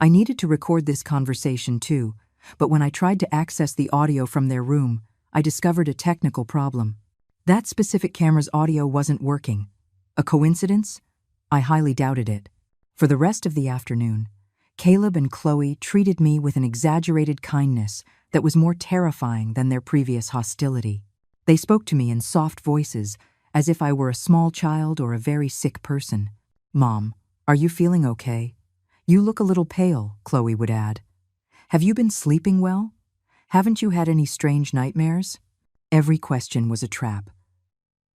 I needed to record this conversation too, but when I tried to access the audio from their room, I discovered a technical problem. That specific camera's audio wasn't working. A coincidence? I highly doubted it. For the rest of the afternoon, Caleb and Chloe treated me with an exaggerated kindness that was more terrifying than their previous hostility. They spoke to me in soft voices, as if I were a small child or a very sick person. "Mom, are you feeling okay? You look a little pale," Chloe would add. "Have you been sleeping well? Haven't you had any strange nightmares?" Every question was a trap.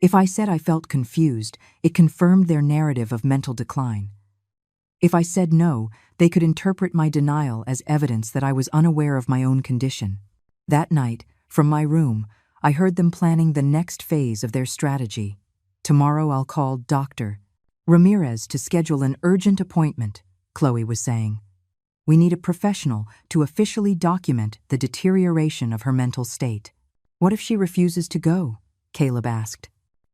If I said I felt confused, it confirmed their narrative of mental decline. If I said no, they could interpret my denial as evidence that I was unaware of my own condition. That night, from my room, I heard them planning the next phase of their strategy. "Tomorrow I'll call Dr. Ramirez to schedule an urgent appointment," Chloe was saying. "We need a professional to officially document the deterioration of her mental state." "What if she refuses to go?" Caleb asked.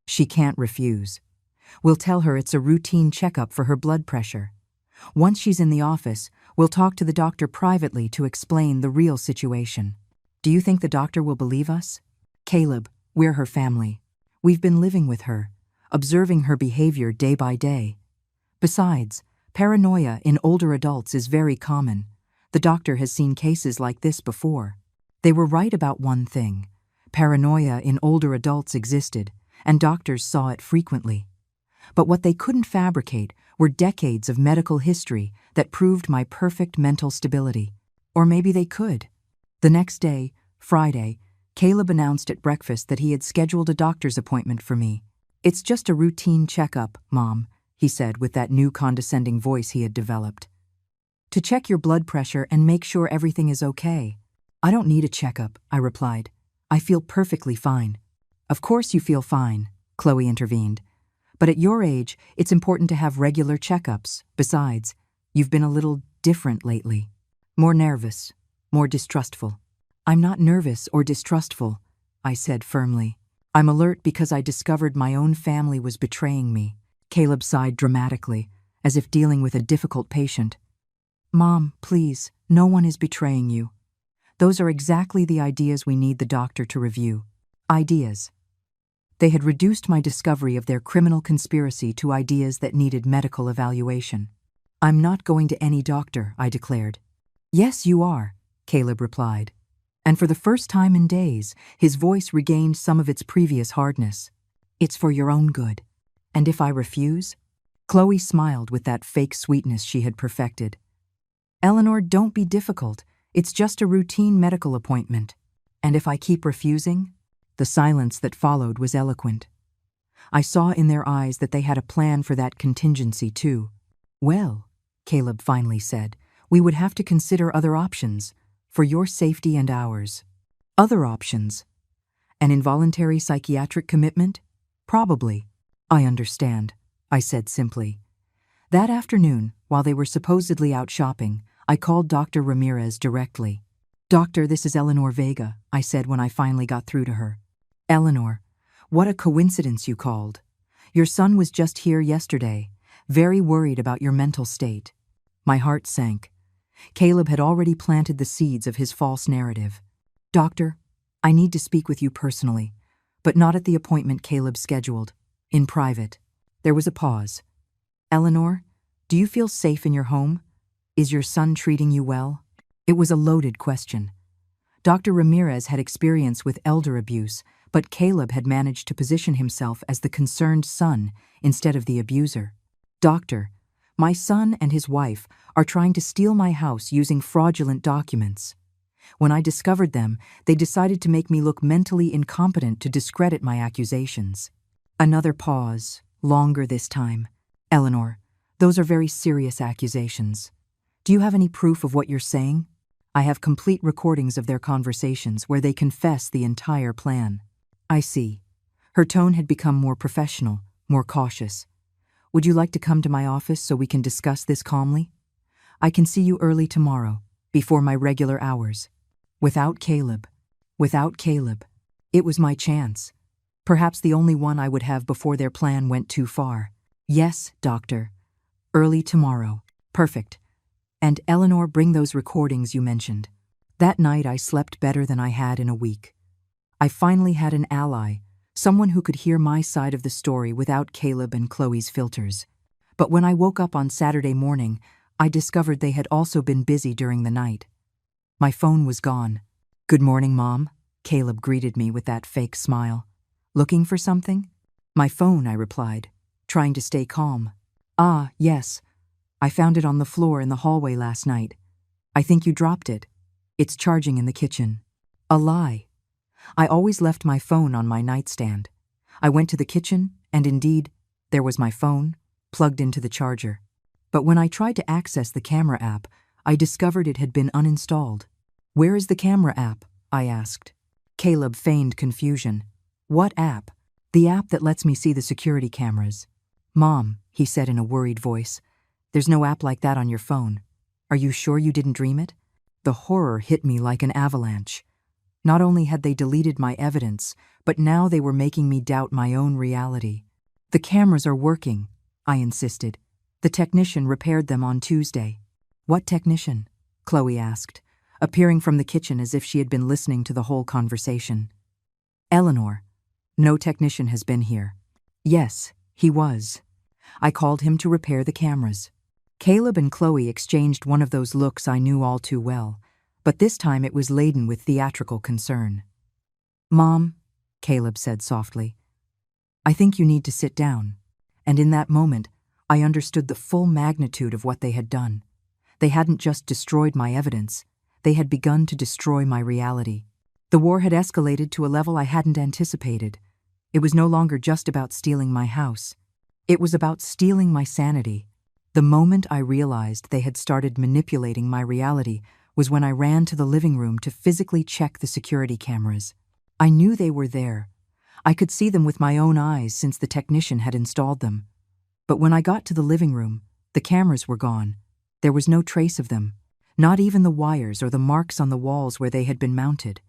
"She can't refuse. We'll tell her it's a routine checkup for her blood pressure. Once she's in the office, we'll talk to the doctor privately to explain the real situation." "Do you think the doctor will believe us?" "Caleb, we're her family. We've been living with her, observing her behavior day by day. Besides, paranoia in older adults is very common. The doctor has seen cases like this before." They were right about one thing. Paranoia in older adults existed, and doctors saw it frequently. But what they couldn't fabricate were decades of medical history that proved my perfect mental stability. Or maybe they could. The next day, Friday, Caleb announced at breakfast that he had scheduled a doctor's appointment for me. "It's just a routine checkup, Mom," he said with that new condescending voice he had developed. "To check your blood pressure and make sure everything is okay." "I don't need a checkup," I replied. "I feel perfectly fine." "Of course you feel fine," Chloe intervened. "But at your age, it's important to have regular checkups. Besides, you've been a little different lately. More nervous, more distrustful." "I'm not nervous or distrustful," I said firmly. "I'm alert because I discovered my own family was betraying me." Caleb sighed dramatically, as if dealing with a difficult patient. "Mom, please, no one is betraying you. Those are exactly the ideas we need the doctor to review." Ideas. They had reduced my discovery of their criminal conspiracy to ideas that needed medical evaluation. "I'm not going to any doctor," I declared. "Yes, you are," Caleb replied. And for the first time in days, his voice regained some of its previous hardness. "It's for your own good. And if I refuse?" Chloe smiled with that fake sweetness she had perfected. "Eleanor, don't be difficult. It's just a routine medical appointment. And if I keep refusing?" The silence that followed was eloquent. I saw in their eyes that they had a plan for that contingency too. "Well," Caleb finally said, "we would have to consider other options, for your safety and ours." "Other options? An involuntary psychiatric commitment? Probably." "I understand," I said simply. That afternoon, while they were supposedly out shopping, I called Dr. Ramirez directly. "Doctor, this is Eleanor Vega," I said when I finally got through to her. "Eleanor, what a coincidence you called. Your son was just here yesterday, very worried about your mental state." My heart sank. Caleb had already planted the seeds of his false narrative. "Doctor, I need to speak with you personally, but not at the appointment Caleb scheduled. In private." There was a pause. "Eleanor, do you feel safe in your home? Is your son treating you well?" It was a loaded question. Dr. Ramirez had experience with elder abuse, but Caleb had managed to position himself as the concerned son instead of the abuser. "Doctor, my son and his wife are trying to steal my house using fraudulent documents. When I discovered them, they decided to make me look mentally incompetent to discredit my accusations." Another pause, longer this time. "Eleanor, those are very serious accusations. Do you have any proof of what you're saying?" I have complete recordings of their conversations where they confess the entire plan. I see. Her tone had become more professional, more cautious. Would you like to come to my office so we can discuss this calmly? I can see you early tomorrow, before my regular hours. Without Caleb. It was my chance. Perhaps the only one I would have before their plan went too far. Yes, doctor. Early tomorrow. Perfect. And Eleanor, bring those recordings you mentioned. That night I slept better than I had in a week. I finally had an ally, someone who could hear my side of the story without Caleb and Chloe's filters. But when I woke up on Saturday morning, I discovered they had also been busy during the night. My phone was gone. Good morning, Mom. Caleb greeted me with that fake smile. Looking for something? My phone, I replied, trying to stay calm. Ah, yes. I found it on the floor in the hallway last night. I think you dropped it. It's charging in the kitchen. A lie. I always left my phone on my nightstand. I went to the kitchen, and indeed, there was my phone, plugged into the charger. But when I tried to access the camera app, I discovered it had been uninstalled. Where is the camera app? I asked. Caleb feigned confusion. What app? The app that lets me see the security cameras. Mom, he said in a worried voice, there's no app like that on your phone. Are you sure you didn't dream it? The horror hit me like an avalanche. Not only had they deleted my evidence, but now they were making me doubt my own reality. The cameras are working, I insisted. The technician repaired them on Tuesday. What technician? Chloe asked, appearing from the kitchen as if she had been listening to the whole conversation. Eleanor. No technician has been here. Yes, he was. I called him to repair the cameras. Caleb and Chloe exchanged one of those looks I knew all too well, but this time it was laden with theatrical concern. Mom, Caleb said softly, I think you need to sit down. And in that moment, I understood the full magnitude of what they had done. They hadn't just destroyed my evidence, they had begun to destroy my reality. The war had escalated to a level I hadn't anticipated. It was no longer just about stealing my house. It was about stealing my sanity. The moment I realized they had started manipulating my reality was when I ran to the living room to physically check the security cameras. I knew they were there. I could see them with my own eyes since the technician had installed them. But when I got to the living room, the cameras were gone. There was no trace of them, not even the wires or the marks on the walls where they had been mounted.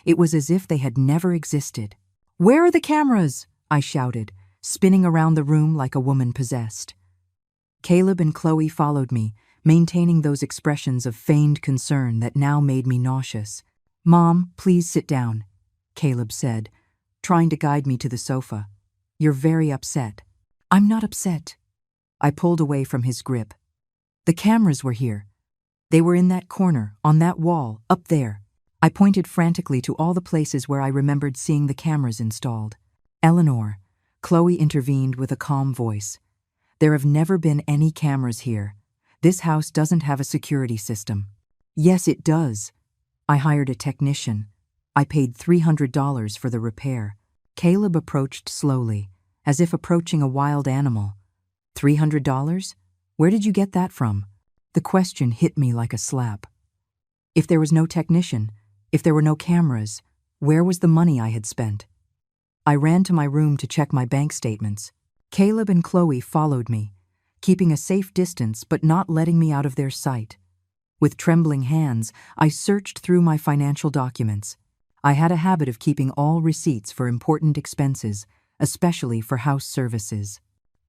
It was as if they had never existed. Where are the cameras? I shouted, spinning around the room like a woman possessed. Caleb and Chloe followed me, maintaining those expressions of feigned concern that now made me nauseous. Mom, please sit down, Caleb said, trying to guide me to the sofa. You're very upset. I'm not upset. I pulled away from his grip. The cameras were here. They were in that corner, on that wall, up there. I pointed frantically to all the places where I remembered seeing the cameras installed. Eleanor, Chloe intervened with a calm voice. There have never been any cameras here. This house doesn't have a security system. Yes, it does. I hired a technician. I paid $300 for the repair. Caleb approached slowly, as if approaching a wild animal. $300? Where did you get that from? The question hit me like a slap. If there was no technician, if there were no cameras, where was the money I had spent? I ran to my room to check my bank statements. Caleb and Chloe followed me, keeping a safe distance but not letting me out of their sight. With trembling hands, I searched through my financial documents. I had a habit of keeping all receipts for important expenses, especially for house services.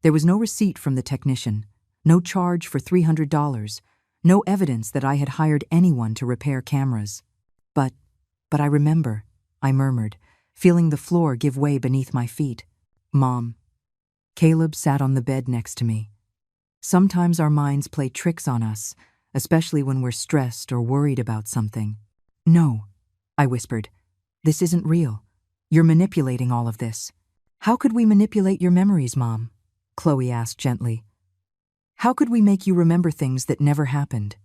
There was no receipt from the technician, no charge for $300, no evidence that I had hired anyone to repair cameras. But I remember, I murmured, feeling the floor give way beneath my feet. Mom. Caleb sat on the bed next to me. Sometimes our minds play tricks on us, especially when we're stressed or worried about something. No, I whispered. This isn't real. You're manipulating all of this. How could we manipulate your memories, Mom? Chloe asked gently. How could we make you remember things that never happened?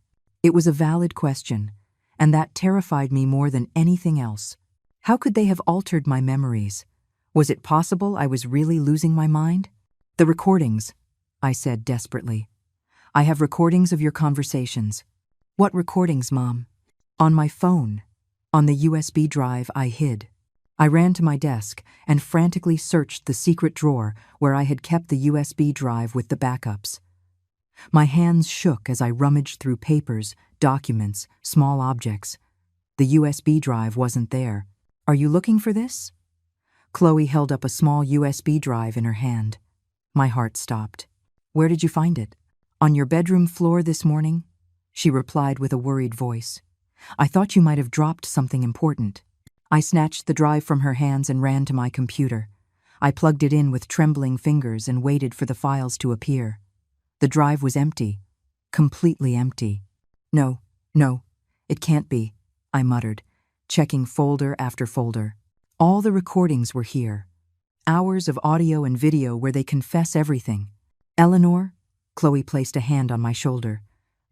It was a valid question, and that terrified me more than anything else. How could they have altered my memories? Was it possible I was really losing my mind? The recordings, I said desperately. I have recordings of your conversations. What recordings, Mom? On my phone. On the USB drive I hid. I ran to my desk and frantically searched the secret drawer where I had kept the USB drive with the backups. My hands shook as I rummaged through papers, documents, small objects. The USB drive wasn't there. Are you looking for this? Chloe held up a small USB drive in her hand. My heart stopped. Where did you find it? On your bedroom floor this morning? She replied with a worried voice. I thought you might have dropped something important. I snatched the drive from her hands and ran to my computer. I plugged it in with trembling fingers and waited for the files to appear. The drive was empty. Completely empty. No, it can't be, I muttered, checking folder after folder. All the recordings were here. Hours of audio and video where they confess everything. Eleanor? Chloe placed a hand on my shoulder.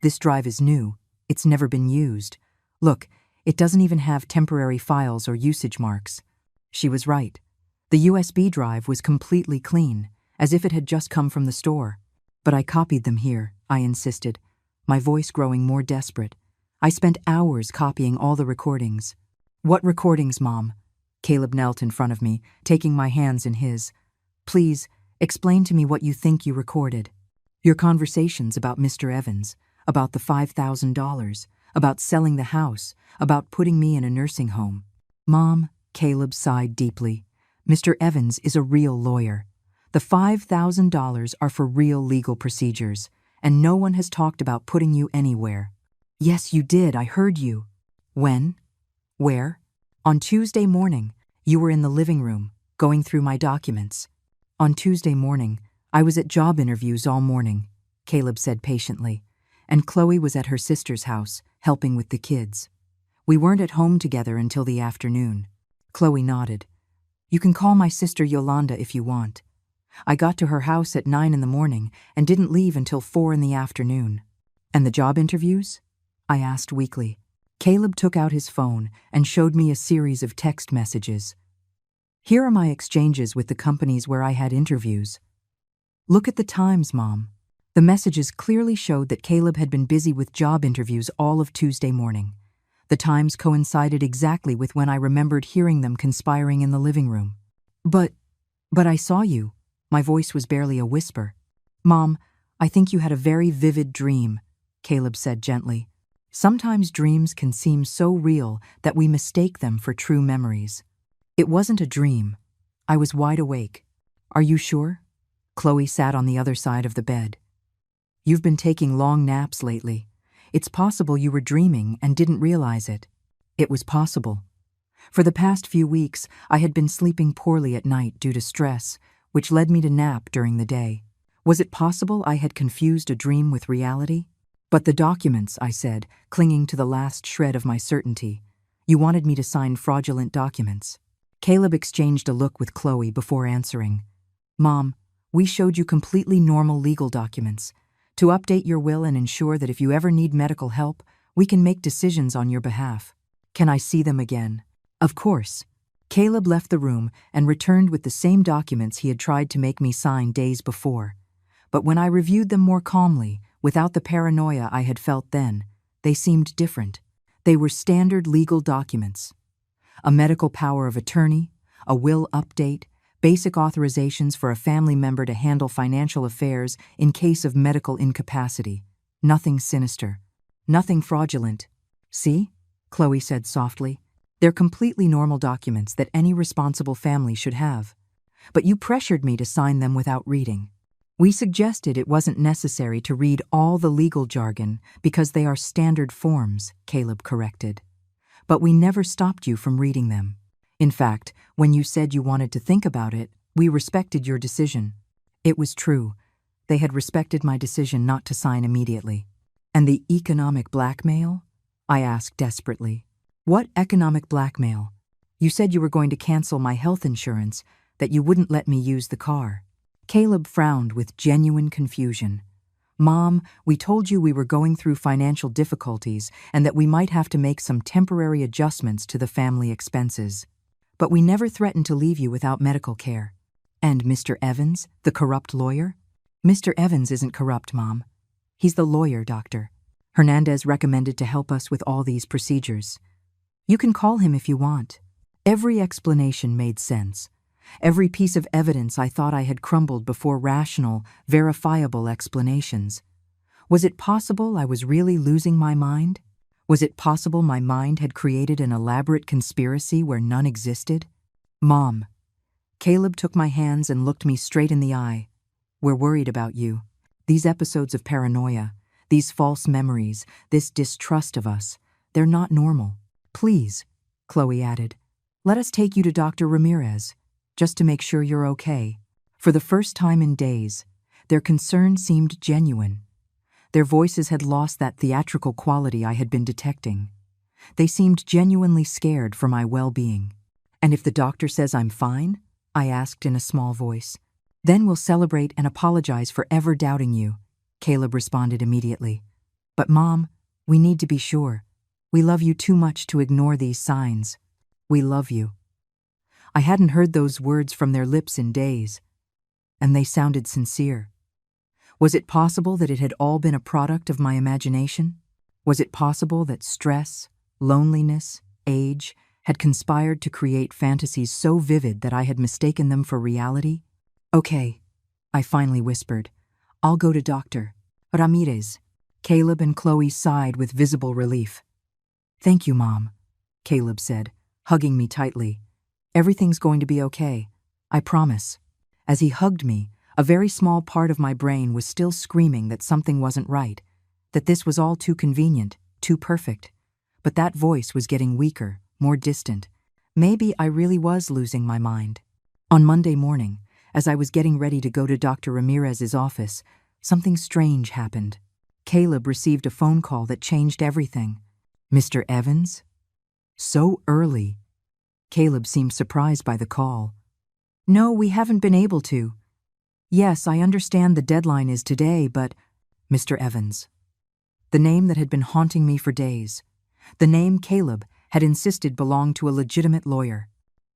This drive is new. It's never been used. Look, it doesn't even have temporary files or usage marks. She was right. The USB drive was completely clean, as if it had just come from the store. But I copied them here, I insisted, my voice growing more desperate. I spent hours copying all the recordings. What recordings, Mom? Caleb knelt in front of me, taking my hands in his. Please, explain to me what you think you recorded. Your conversations about Mr. Evans, about the $5,000, about selling the house, about putting me in a nursing home. Mom, Caleb sighed deeply. Mr. Evans is a real lawyer. The $5,000 are for real legal procedures, and no one has talked about putting you anywhere. Yes, you did, I heard you. When? Where? On Tuesday morning, you were in the living room, going through my documents. On Tuesday morning, I was at job interviews all morning, Caleb said patiently, and Chloe was at her sister's house, helping with the kids. We weren't at home together until the afternoon. Chloe nodded. You can call my sister Yolanda if you want. I got to her house at 9 in the morning and didn't leave until 4 in the afternoon. And the job interviews? I asked weakly. Caleb took out his phone and showed me a series of text messages. Here are my exchanges with the companies where I had interviews. Look at the times, Mom. The messages clearly showed that Caleb had been busy with job interviews all of Tuesday morning. The times coincided exactly with when I remembered hearing them conspiring in the living room. But I saw you. My voice was barely a whisper. Mom, I think you had a very vivid dream, Caleb said gently. Sometimes dreams can seem so real that we mistake them for true memories. It wasn't a dream. I was wide awake. Are you sure? Chloe sat on the other side of the bed. You've been taking long naps lately. It's possible you were dreaming and didn't realize it. It was possible. For the past few weeks, I had been sleeping poorly at night due to stress, which led me to nap during the day. Was it possible I had confused a dream with reality? But the documents, I said, clinging to the last shred of my certainty. You wanted me to sign fraudulent documents. Caleb exchanged a look with Chloe before answering. Mom, we showed you completely normal legal documents. To update your will and ensure that if you ever need medical help, we can make decisions on your behalf. Can I see them again? Of course. Caleb left the room and returned with the same documents he had tried to make me sign days before. But when I reviewed them more calmly, without the paranoia I had felt then, they seemed different. They were standard legal documents. A medical power of attorney, a will update, basic authorizations for a family member to handle financial affairs in case of medical incapacity. Nothing sinister. Nothing fraudulent. See? Chloe said softly. They're completely normal documents that any responsible family should have. But you pressured me to sign them without reading. We suggested it wasn't necessary to read all the legal jargon because they are standard forms, Caleb corrected. But we never stopped you from reading them. In fact, when you said you wanted to think about it, we respected your decision. It was true. They had respected my decision not to sign immediately. And the economic blackmail? I asked desperately. What economic blackmail? You said you were going to cancel my health insurance, that you wouldn't let me use the car. Caleb frowned with genuine confusion. Mom, we told you we were going through financial difficulties and that we might have to make some temporary adjustments to the family expenses. But we never threatened to leave you without medical care. And Mr. Evans, the corrupt lawyer? Mr. Evans isn't corrupt, Mom. He's the lawyer, Doctor. Hernandez recommended to help us with all these procedures. You can call him if you want. Every explanation made sense. Every piece of evidence I thought I had crumbled before rational, verifiable explanations. Was it possible I was really losing my mind? Was it possible my mind had created an elaborate conspiracy where none existed? Mom. Caleb took my hands and looked me straight in the eye. We're worried about you. These episodes of paranoia, these false memories, this distrust of us, they're not normal. Please, Chloe added, let us take you to Dr. Ramirez, just to make sure you're okay. For the first time in days, their concern seemed genuine. Their voices had lost that theatrical quality I had been detecting. They seemed genuinely scared for my well-being. And if the doctor says I'm fine? I asked in a small voice. Then we'll celebrate and apologize for ever doubting you, Caleb responded immediately. But Mom, we need to be sure. We love you too much to ignore these signs. We love you. I hadn't heard those words from their lips in days, and they sounded sincere. Was it possible that it had all been a product of my imagination? Was it possible that stress, loneliness, age had conspired to create fantasies so vivid that I had mistaken them for reality? Okay, I finally whispered. I'll go to Dr. Ramirez. Caleb and Chloe sighed with visible relief. Thank you, Mom, Caleb said, hugging me tightly. Everything's going to be okay, I promise. As he hugged me, a very small part of my brain was still screaming that something wasn't right, that this was all too convenient, too perfect. But that voice was getting weaker, more distant. Maybe I really was losing my mind. On Monday morning, as I was getting ready to go to Dr. Ramirez's office, something strange happened. Caleb received a phone call that changed everything. Mr. Evans? So early. Caleb seemed surprised by the call. No, we haven't been able to. Yes, I understand the deadline is today, but… Mr. Evans. The name that had been haunting me for days. The name Caleb had insisted belonged to a legitimate lawyer.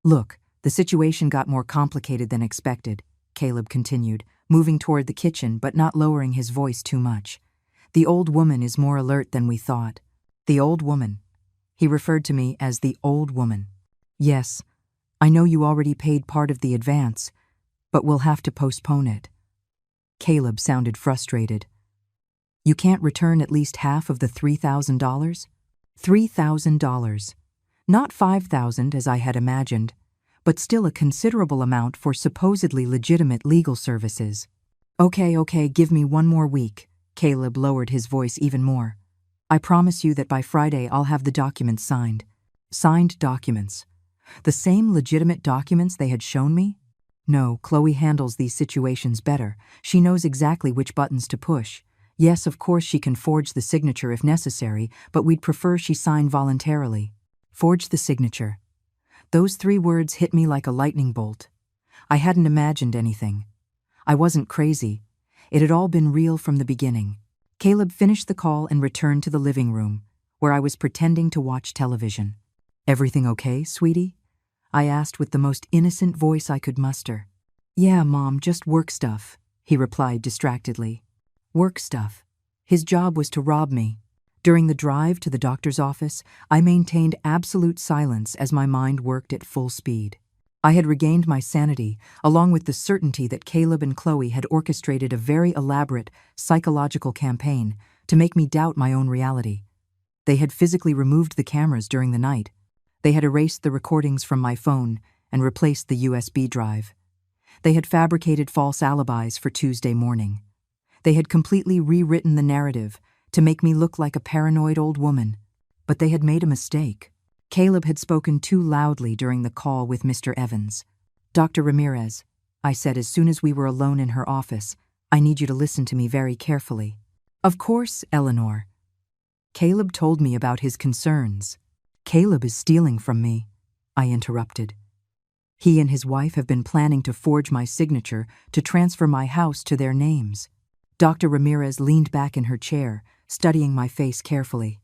Look, the situation got more complicated than expected, Caleb continued, moving toward the kitchen but not lowering his voice too much. The old woman is more alert than we thought. The old woman. He referred to me as the old woman. Yes, I know you already paid part of the advance, but we'll have to postpone it. Caleb sounded frustrated. You can't return at least half of the $3,000? $3,000. Not $5,000 as I had imagined, but still a considerable amount for supposedly legitimate legal services. Okay, give me one more week. Caleb lowered his voice even more. I promise you that by Friday I'll have the documents signed. Signed documents. The same legitimate documents they had shown me? No, Chloe handles these situations better. She knows exactly which buttons to push. Yes, of course she can forge the signature if necessary, but we'd prefer she sign voluntarily. Forge the signature. Those 3 words hit me like a lightning bolt. I hadn't imagined anything. I wasn't crazy. It had all been real from the beginning. Caleb finished the call and returned to the living room, where I was pretending to watch television. Everything okay, sweetie? I asked with the most innocent voice I could muster. Yeah, Mom, just work stuff, he replied distractedly. Work stuff. His job was to rob me. During the drive to the doctor's office, I maintained absolute silence as my mind worked at full speed. I had regained my sanity, along with the certainty that Caleb and Chloe had orchestrated a very elaborate psychological campaign to make me doubt my own reality. They had physically removed the cameras during the night. They had erased the recordings from my phone and replaced the USB drive. They had fabricated false alibis for Tuesday morning. They had completely rewritten the narrative to make me look like a paranoid old woman. But they had made a mistake. Caleb had spoken too loudly during the call with Mr. Evans. Dr. Ramirez, I said as soon as we were alone in her office, I need you to listen to me very carefully. Of course, Eleanor. Caleb told me about his concerns. Caleb is stealing from me, I interrupted. He and his wife have been planning to forge my signature to transfer my house to their names. Dr. Ramirez leaned back in her chair, studying my face carefully.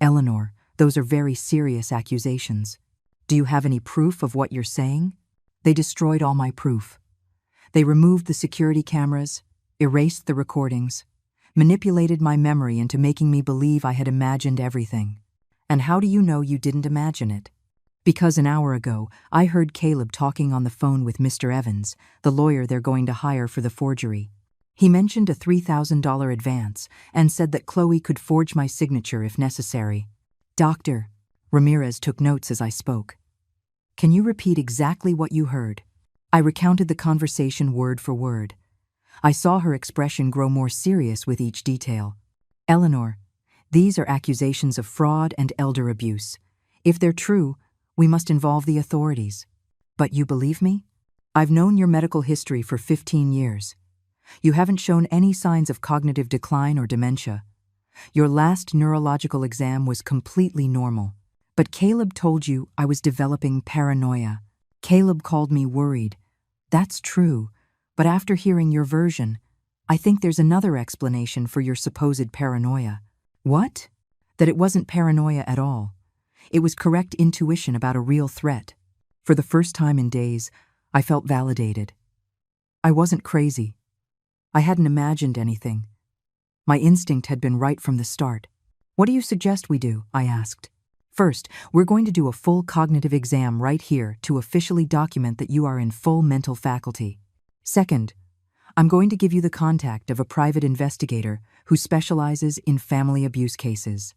Eleanor, those are very serious accusations. Do you have any proof of what you're saying? They destroyed all my proof. They removed the security cameras, erased the recordings. manipulated my memory into making me believe I had imagined everything. And how do you know you didn't imagine it? Because an hour ago, I heard Caleb talking on the phone with Mr. Evans, the lawyer they're going to hire for the forgery. He mentioned a $3,000 advance and said that Chloe could forge my signature if necessary. Dr. Ramirez took notes as I spoke. Can you repeat exactly what you heard? I recounted the conversation word for word. I saw her expression grow more serious with each detail. Eleanor, these are accusations of fraud and elder abuse. If they're true, we must involve the authorities. But you believe me? I've known your medical history for 15 years. You haven't shown any signs of cognitive decline or dementia. Your last neurological exam was completely normal. But Caleb told you I was developing paranoia. Caleb called me worried. That's true, but after hearing your version, I think there's another explanation for your supposed paranoia. What? That it wasn't paranoia at all. It was correct intuition about a real threat. For the first time in days, I felt validated. I wasn't crazy. I hadn't imagined anything. My instinct had been right from the start. What do you suggest we do? I asked. First, we're going to do a full cognitive exam right here to officially document that you are in full mental faculty. Second, I'm going to give you the contact of a private investigator who specializes in family abuse cases.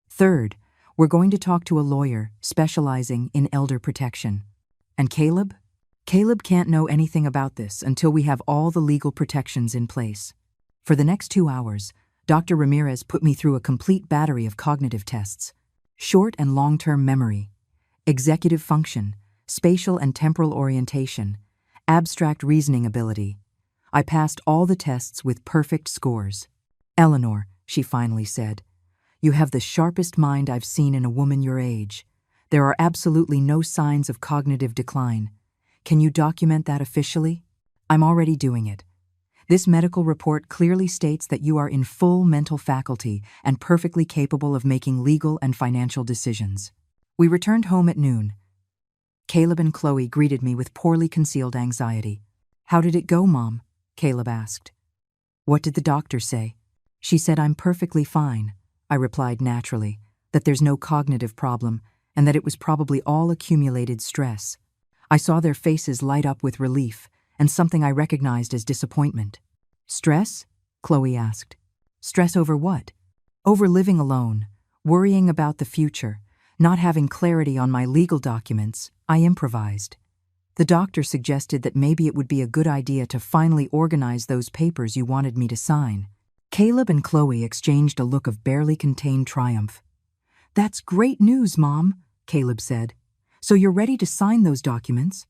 Third, we're going to talk to a lawyer specializing in elder protection. And Caleb? Caleb can't know anything about this until we have all the legal protections in place. For the next 2 hours, Dr. Ramirez put me through a complete battery of cognitive tests. Short and long-term memory, executive function, spatial and temporal orientation, abstract reasoning ability. I passed all the tests with perfect scores. Eleanor, she finally said, you have the sharpest mind I've seen in a woman your age. There are absolutely no signs of cognitive decline. Can you document that officially? I'm already doing it. This medical report clearly states that you are in full mental faculty and perfectly capable of making legal and financial decisions. We returned home at noon. Caleb and Chloe greeted me with poorly concealed anxiety. How did it go, Mom? Caleb asked. What did the doctor say? She said I'm perfectly fine, I replied naturally, that there's no cognitive problem and that it was probably all accumulated stress. I saw their faces light up with relief and something I recognized as disappointment. Stress? Chloe asked. Stress over what? Over living alone, worrying about the future, not having clarity on my legal documents. I improvised. The doctor suggested that maybe it would be a good idea to finally organize those papers you wanted me to sign. Caleb and Chloe exchanged a look of barely contained triumph. That's great news, Mom, Caleb said. So you're ready to sign those documents?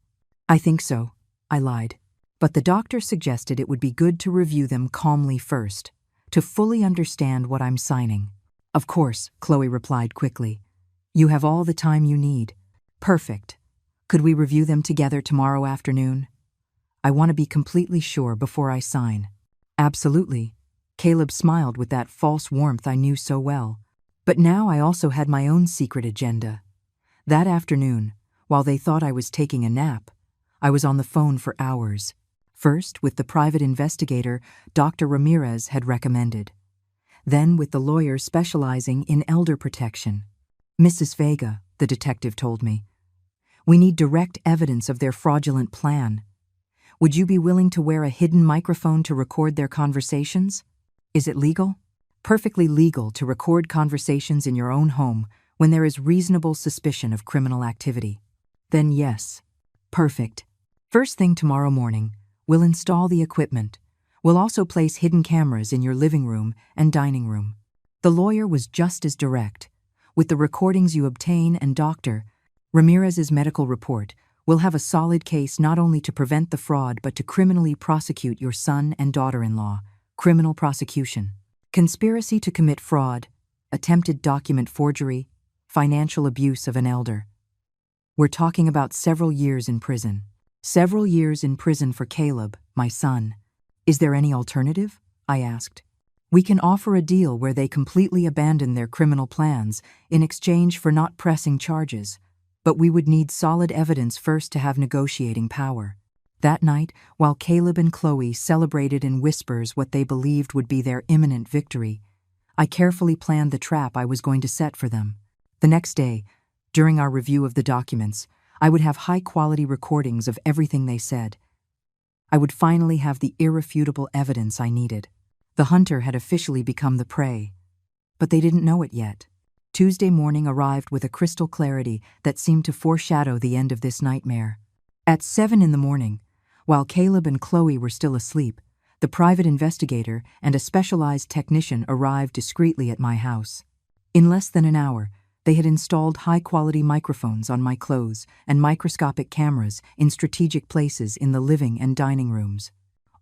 I think so, I lied. But the doctor suggested it would be good to review them calmly first, to fully understand what I'm signing. Of course, Chloe replied quickly. You have all the time you need. Perfect. Could we review them together tomorrow afternoon? I want to be completely sure before I sign. Absolutely. Caleb smiled with that false warmth I knew so well. But now I also had my own secret agenda. That afternoon, while they thought I was taking a nap, I was on the phone for hours. First with the private investigator Dr. Ramirez had recommended. Then with the lawyer specializing in elder protection. Mrs. Vega, the detective told me. We need direct evidence of their fraudulent plan. Would you be willing to wear a hidden microphone to record their conversations? Is it legal? Perfectly legal to record conversations in your own home when there is reasonable suspicion of criminal activity. Then yes. Perfect. First thing tomorrow morning, we'll install the equipment. We'll also place hidden cameras in your living room and dining room. The lawyer was just as direct. With the recordings you obtain and Dr. Ramirez's medical report, we'll have a solid case not only to prevent the fraud but to criminally prosecute your son and daughter-in-law. Criminal prosecution. Conspiracy to commit fraud, attempted document forgery, financial abuse of an elder. We're talking about several years in prison. Several years in prison for Caleb, my son. Is there any alternative? I asked. We can offer a deal where they completely abandon their criminal plans in exchange for not pressing charges, but we would need solid evidence first to have negotiating power. That night, while Caleb and Chloe celebrated in whispers what they believed would be their imminent victory, I carefully planned the trap I was going to set for them. The next day, during our review of the documents, I would have high-quality recordings of everything they said. I would finally have the irrefutable evidence I needed. The hunter had officially become the prey. But they didn't know it yet. Tuesday morning arrived with a crystal clarity that seemed to foreshadow the end of this nightmare. At 7 in the morning, while Caleb and Chloe were still asleep, the private investigator and a specialized technician arrived discreetly at my house. In less than an hour, they had installed high-quality microphones on my clothes and microscopic cameras in strategic places in the living and dining rooms,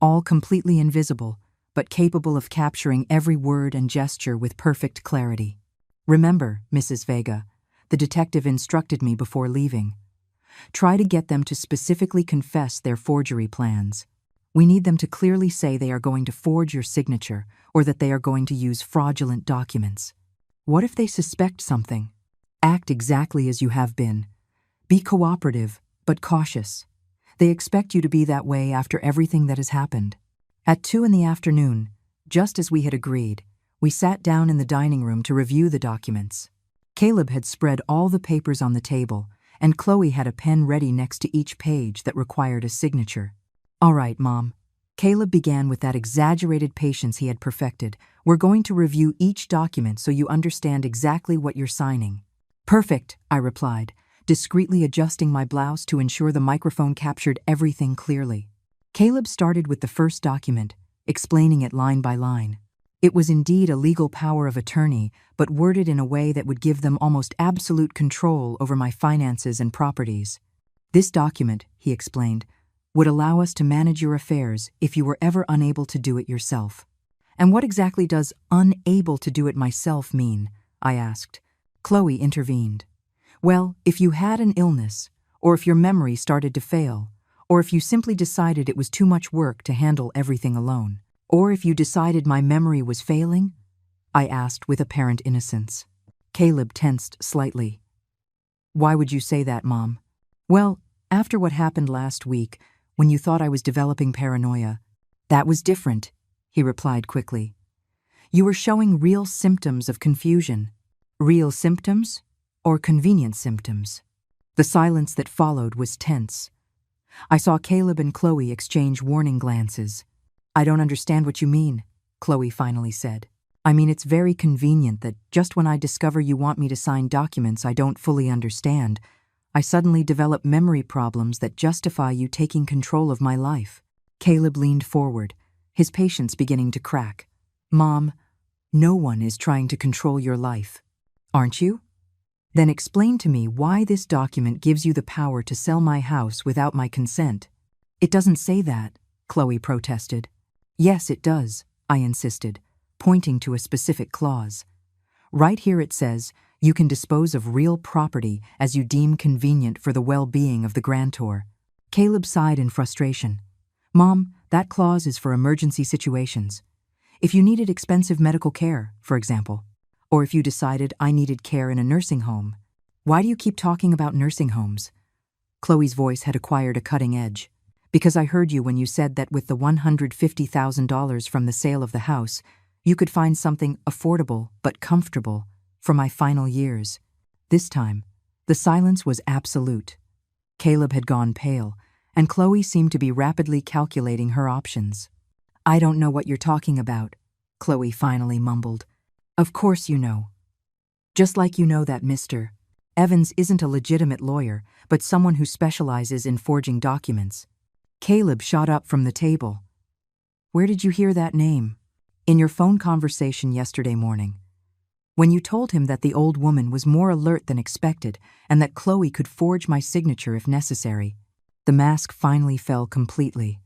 all completely invisible, but capable of capturing every word and gesture with perfect clarity. Remember, Mrs. Vega, the detective instructed me before leaving. Try to get them to specifically confess their forgery plans. We need them to clearly say they are going to forge your signature or that they are going to use fraudulent documents. What if they suspect something? Act exactly as you have been. Be cooperative, but cautious. They expect you to be that way after everything that has happened. At 2 in the afternoon, just as we had agreed, we sat down in the dining room to review the documents. Caleb had spread all the papers on the table, and Chloe had a pen ready next to each page that required a signature. "All right, Mom." Caleb began with that exaggerated patience he had perfected. "We're going to review each document so you understand exactly what you're signing." "Perfect," I replied, discreetly adjusting my blouse to ensure the microphone captured everything clearly. Caleb started with the first document, explaining it line by line. It was indeed a legal power of attorney, but worded in a way that would give them almost absolute control over my finances and properties. "This document," he explained, "would allow us to manage your affairs if you were ever unable to do it yourself." "And what exactly does unable to do it myself mean?" I asked. Chloe intervened. "Well, if you had an illness, or if your memory started to fail, or if you simply decided it was too much work to handle everything alone, or if you decided my memory was failing?" I asked with apparent innocence. Caleb tensed slightly. "Why would you say that, Mom?" "Well, after what happened last week, when you thought I was developing paranoia, that was different," he replied quickly. "You were showing real symptoms of confusion." "Real symptoms or convenient symptoms?" The silence that followed was tense. I saw Caleb and Chloe exchange warning glances. "I don't understand what you mean," Chloe finally said. "I mean, it's very convenient that just when I discover you want me to sign documents I don't fully understand, I suddenly develop memory problems that justify you taking control of my life." Caleb leaned forward, his patience beginning to crack. "Mom, no one is trying to control your life. Aren't you? Then explain to me why this document gives you the power to sell my house without my consent." "It doesn't say that," Chloe protested. "Yes, it does," I insisted, pointing to a specific clause. "Right here it says, you can dispose of real property as you deem convenient for the well-being of the grantor." Caleb sighed in frustration. "Mom, that clause is for emergency situations. If you needed expensive medical care, for example, or if you decided I needed care in a nursing home. Why do you keep talking about nursing homes?" Chloe's voice had acquired a cutting edge. "Because I heard you when you said that with the $150,000 from the sale of the house, you could find something affordable but comfortable for my final years." This time, the silence was absolute. Caleb had gone pale, and Chloe seemed to be rapidly calculating her options. "I don't know what you're talking about," Chloe finally mumbled. "Of course you know. Just like you know that Mr. Evans isn't a legitimate lawyer, but someone who specializes in forging documents." Caleb shot up from the table. "Where did you hear that name?" "In your phone conversation yesterday morning. When you told him that the old woman was more alert than expected and that Chloe could forge my signature if necessary." The mask finally fell completely.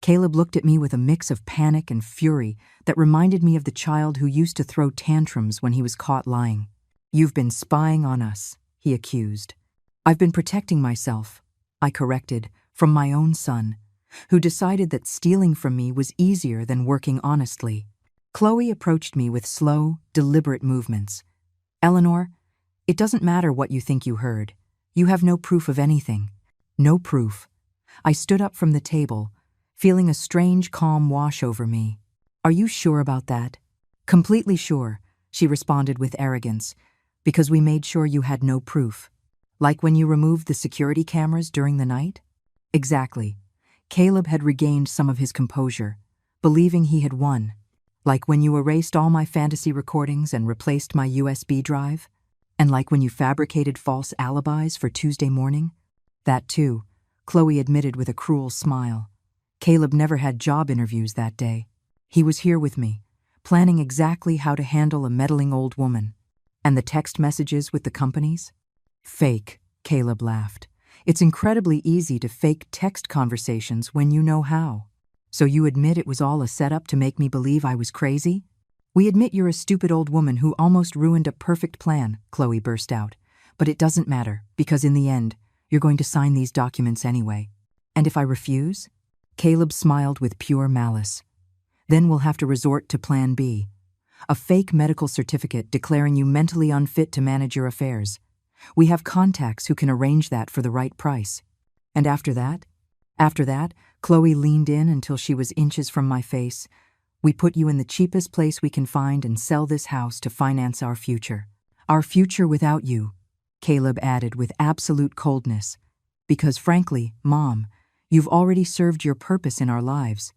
Caleb looked at me with a mix of panic and fury that reminded me of the child who used to throw tantrums when he was caught lying. "You've been spying on us," he accused. "I've been protecting myself," I corrected, "from my own son, who decided that stealing from me was easier than working honestly." Chloe approached me with slow, deliberate movements. "Eleanor, it doesn't matter what you think you heard. You have no proof of anything." "No proof. I stood up from the table, feeling a strange calm wash over me. Are you sure about that? Completely sure, she responded with arrogance, because we made sure you had no proof. Like when you removed the security cameras during the night? Exactly. Caleb had regained some of his composure, believing he had won. Like when you erased all my fantasy recordings and replaced my USB drive? And like when you fabricated false alibis for Tuesday morning? That too, Chloe admitted with a cruel smile. Caleb never had job interviews that day. He was here with me, planning exactly how to handle a meddling old woman. And the text messages with the companies? Fake, Caleb laughed. It's incredibly easy to fake text conversations when you know how. So you admit it was all a setup to make me believe I was crazy? We admit you're a stupid old woman who almost ruined a perfect plan, Chloe burst out. But it doesn't matter, because in the end, you're going to sign these documents anyway. And if I refuse? Caleb smiled with pure malice. Then we'll have to resort to Plan B. A fake medical certificate declaring you mentally unfit to manage your affairs. We have contacts who can arrange that for the right price. And after that, Chloe leaned in until she was inches from my face. We put you in the cheapest place we can find and sell this house to finance our future. Our future without you, Caleb added with absolute coldness. Because frankly, Mom, you've already served your purpose in our lives.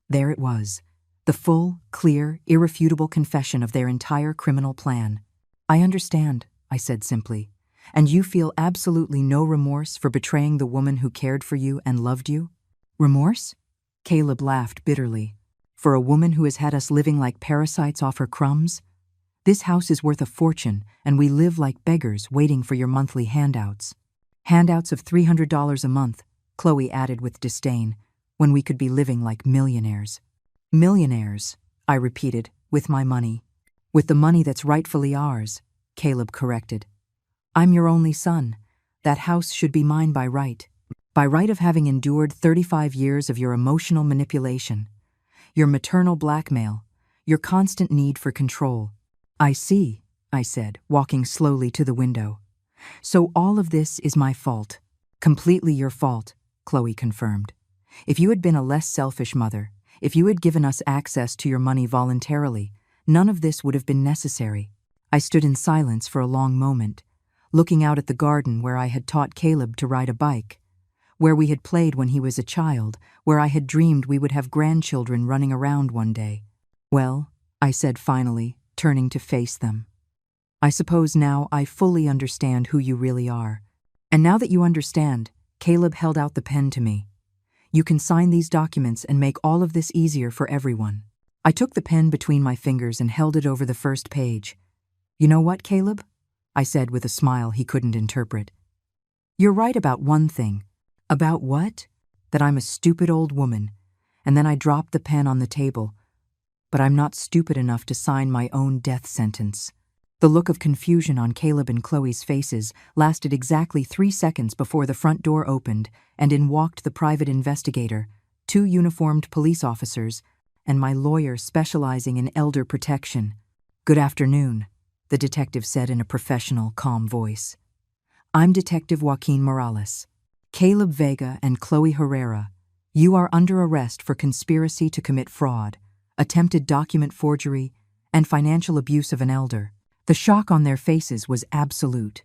There it was. The full, clear, irrefutable confession of their entire criminal plan. I understand, I said simply. And you feel absolutely no remorse for betraying the woman who cared for you and loved you? Remorse? Caleb laughed bitterly. For a woman who has had us living like parasites off her crumbs? This house is worth a fortune, and we live like beggars waiting for your monthly handouts. Handouts of $300 a month, Chloe added with disdain, when we could be living like millionaires. Millionaires, I repeated, with my money. With the money that's rightfully ours, Caleb corrected. I'm your only son. That house should be mine by right. By right of having endured 35 years of your emotional manipulation, your maternal blackmail, your constant need for control. I see, I said, walking slowly to the window. So all of this is my fault. Completely your fault, Chloe confirmed. If you had been a less selfish mother, if you had given us access to your money voluntarily, none of this would have been necessary. I stood in silence for a long moment, looking out at the garden where I had taught Caleb to ride a bike, where we had played when he was a child, where I had dreamed we would have grandchildren running around one day. Well, I said finally, turning to face them. I suppose now I fully understand who you really are. And now that you understand, Caleb held out the pen to me. You can sign these documents and make all of this easier for everyone. I took the pen between my fingers and held it over the first page. You know what, Caleb? I said with a smile he couldn't interpret. You're right about one thing. About what? That I'm a stupid old woman. And then I dropped the pen on the table. But I'm not stupid enough to sign my own death sentence. The look of confusion on Caleb and Chloe's faces lasted exactly 3 seconds before the front door opened, and in walked the private investigator, 2 uniformed police officers, and my lawyer specializing in elder protection. Good afternoon, the detective said in a professional, calm voice. I'm Detective Joaquin Morales. Caleb Vega and Chloe Herrera, you are under arrest for conspiracy to commit fraud, attempted document forgery, and financial abuse of an elder. The shock on their faces was absolute.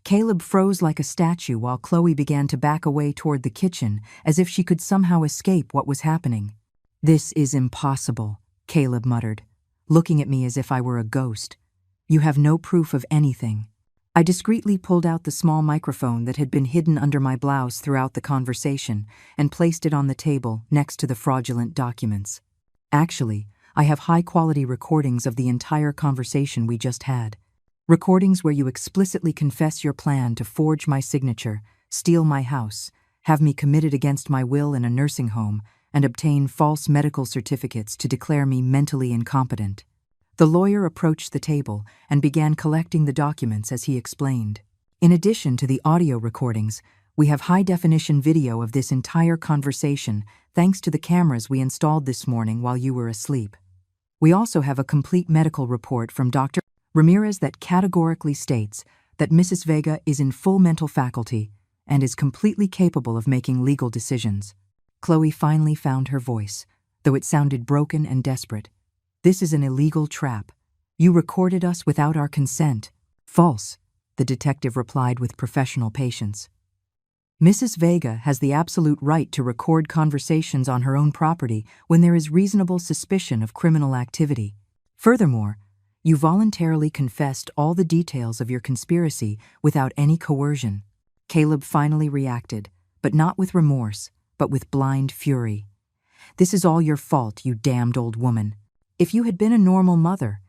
Caleb froze like a statue while Chloe began to back away toward the kitchen as if she could somehow escape what was happening. This is impossible, Caleb muttered, looking at me as if I were a ghost. You have no proof of anything. I discreetly pulled out the small microphone that had been hidden under my blouse throughout the conversation and placed it on the table next to the fraudulent documents. Actually, I have high-quality recordings of the entire conversation we just had. Recordings where you explicitly confess your plan to forge my signature, steal my house, have me committed against my will in a nursing home, and obtain false medical certificates to declare me mentally incompetent. The lawyer approached the table and began collecting the documents as he explained. In addition to the audio recordings, we have high-definition video of this entire conversation thanks to the cameras we installed this morning while you were asleep. We also have a complete medical report from Dr. Ramirez that categorically states that Mrs. Vega is in full mental faculty and is completely capable of making legal decisions. Chloe finally found her voice, though it sounded broken and desperate. This is an illegal trap. You recorded us without our consent. False, the detective replied with professional patience. Mrs. Vega has the absolute right to record conversations on her own property when there is reasonable suspicion of criminal activity. Furthermore, you voluntarily confessed all the details of your conspiracy without any coercion. Caleb finally reacted, but not with remorse, but with blind fury. This is all your fault, you damned old woman. If you had been a normal mother,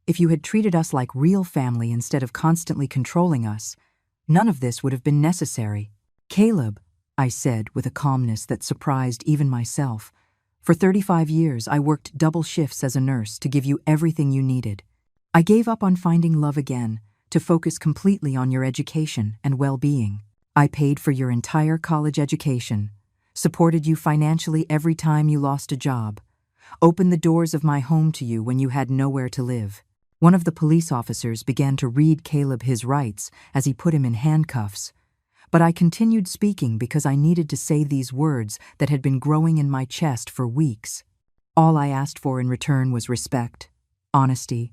if you had treated us like real family instead of constantly controlling us, none of this would have been necessary. Caleb, I said with a calmness that surprised even myself, for 35 years I worked double shifts as a nurse to give you everything you needed. I gave up on finding love again to focus completely on your education and well-being. I paid for your entire college education, supported you financially every time you lost a job, opened the doors of my home to you when you had nowhere to live. One of the police officers began to read Caleb his rights as he put him in handcuffs, but I continued speaking because I needed to say these words that had been growing in my chest for weeks. All I asked for in return was respect, honesty,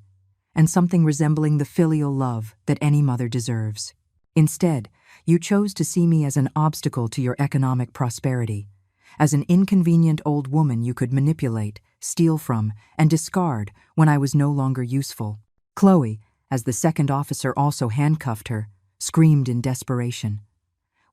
and something resembling the filial love that any mother deserves. Instead, you chose to see me as an obstacle to your economic prosperity, as an inconvenient old woman you could manipulate, steal from, and discard when I was no longer useful. Chloe, as the second officer also handcuffed her, screamed in desperation.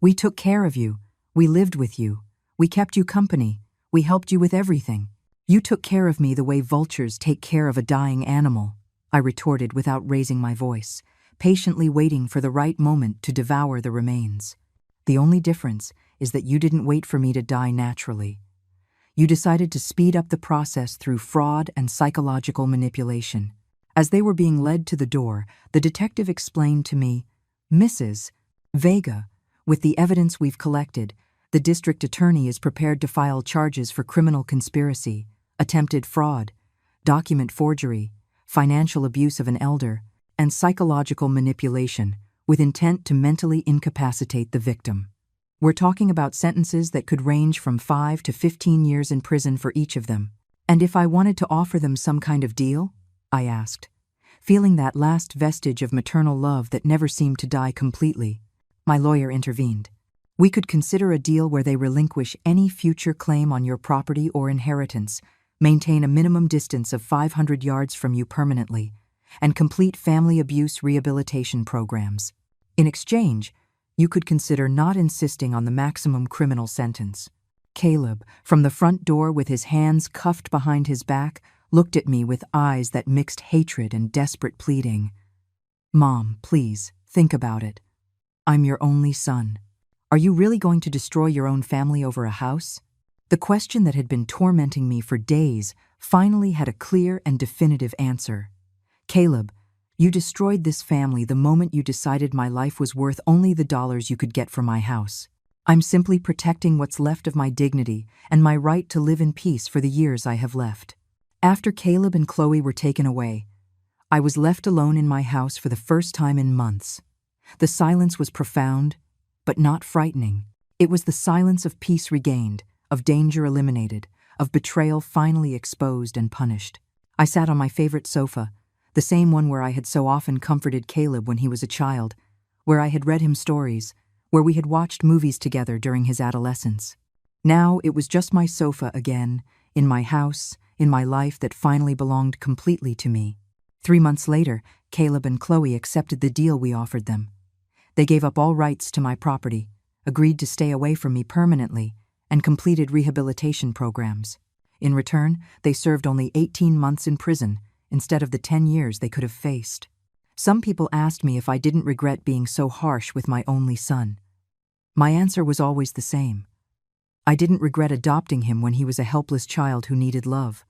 We took care of you. We lived with you. We kept you company. We helped you with everything. You took care of me the way vultures take care of a dying animal, I retorted without raising my voice, patiently waiting for the right moment to devour the remains. The only difference is that you didn't wait for me to die naturally. You decided to speed up the process through fraud and psychological manipulation. As they were being led to the door, the detective explained to me, Mrs. Vega, with the evidence we've collected, the district attorney is prepared to file charges for criminal conspiracy, attempted fraud, document forgery, financial abuse of an elder, and psychological manipulation with intent to mentally incapacitate the victim. We're talking about sentences that could range from 5 to 15 years in prison for each of them. And if I wanted to offer them some kind of deal? I asked, feeling that last vestige of maternal love that never seemed to die completely. My lawyer intervened. We could consider a deal where they relinquish any future claim on your property or inheritance, maintain a minimum distance of 500 yards from you permanently, and complete family abuse rehabilitation programs. In exchange, you could consider not insisting on the maximum criminal sentence. Caleb, from the front door with his hands cuffed behind his back, looked at me with eyes that mixed hatred and desperate pleading. Mom, please, think about it. I'm your only son. Are you really going to destroy your own family over a house? The question that had been tormenting me for days finally had a clear and definitive answer. Caleb, you destroyed this family the moment you decided my life was worth only the dollars you could get for my house. I'm simply protecting what's left of my dignity and my right to live in peace for the years I have left. After Caleb and Chloe were taken away, I was left alone in my house for the first time in months. The silence was profound, but not frightening. It was the silence of peace regained, of danger eliminated, of betrayal finally exposed and punished. I sat on my favorite sofa, the same one where I had so often comforted Caleb when he was a child, where I had read him stories, where we had watched movies together during his adolescence. Now it was just my sofa again, in my house, in my life that finally belonged completely to me. 3 months later, Caleb and Chloe accepted the deal we offered them. They gave up all rights to my property, agreed to stay away from me permanently, and completed rehabilitation programs. In return, they served only 18 months in prison instead of the 10 years they could have faced. Some people asked me if I didn't regret being so harsh with my only son. My answer was always the same. I didn't regret adopting him when he was a helpless child who needed love.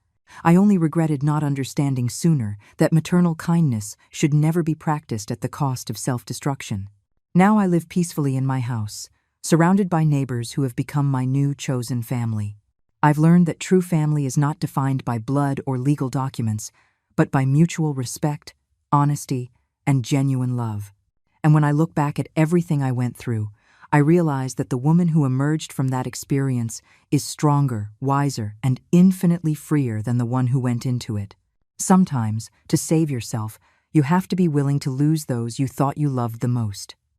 I only regretted not understanding sooner that maternal kindness should never be practiced at the cost of self-destruction. Now I live peacefully in my house, surrounded by neighbors who have become my new chosen family. I've learned that true family is not defined by blood or legal documents, but by mutual respect, honesty, and genuine love. And when I look back at everything I went through, I realized that the woman who emerged from that experience is stronger, wiser, and infinitely freer than the one who went into it. Sometimes, to save yourself, you have to be willing to lose those you thought you loved the most.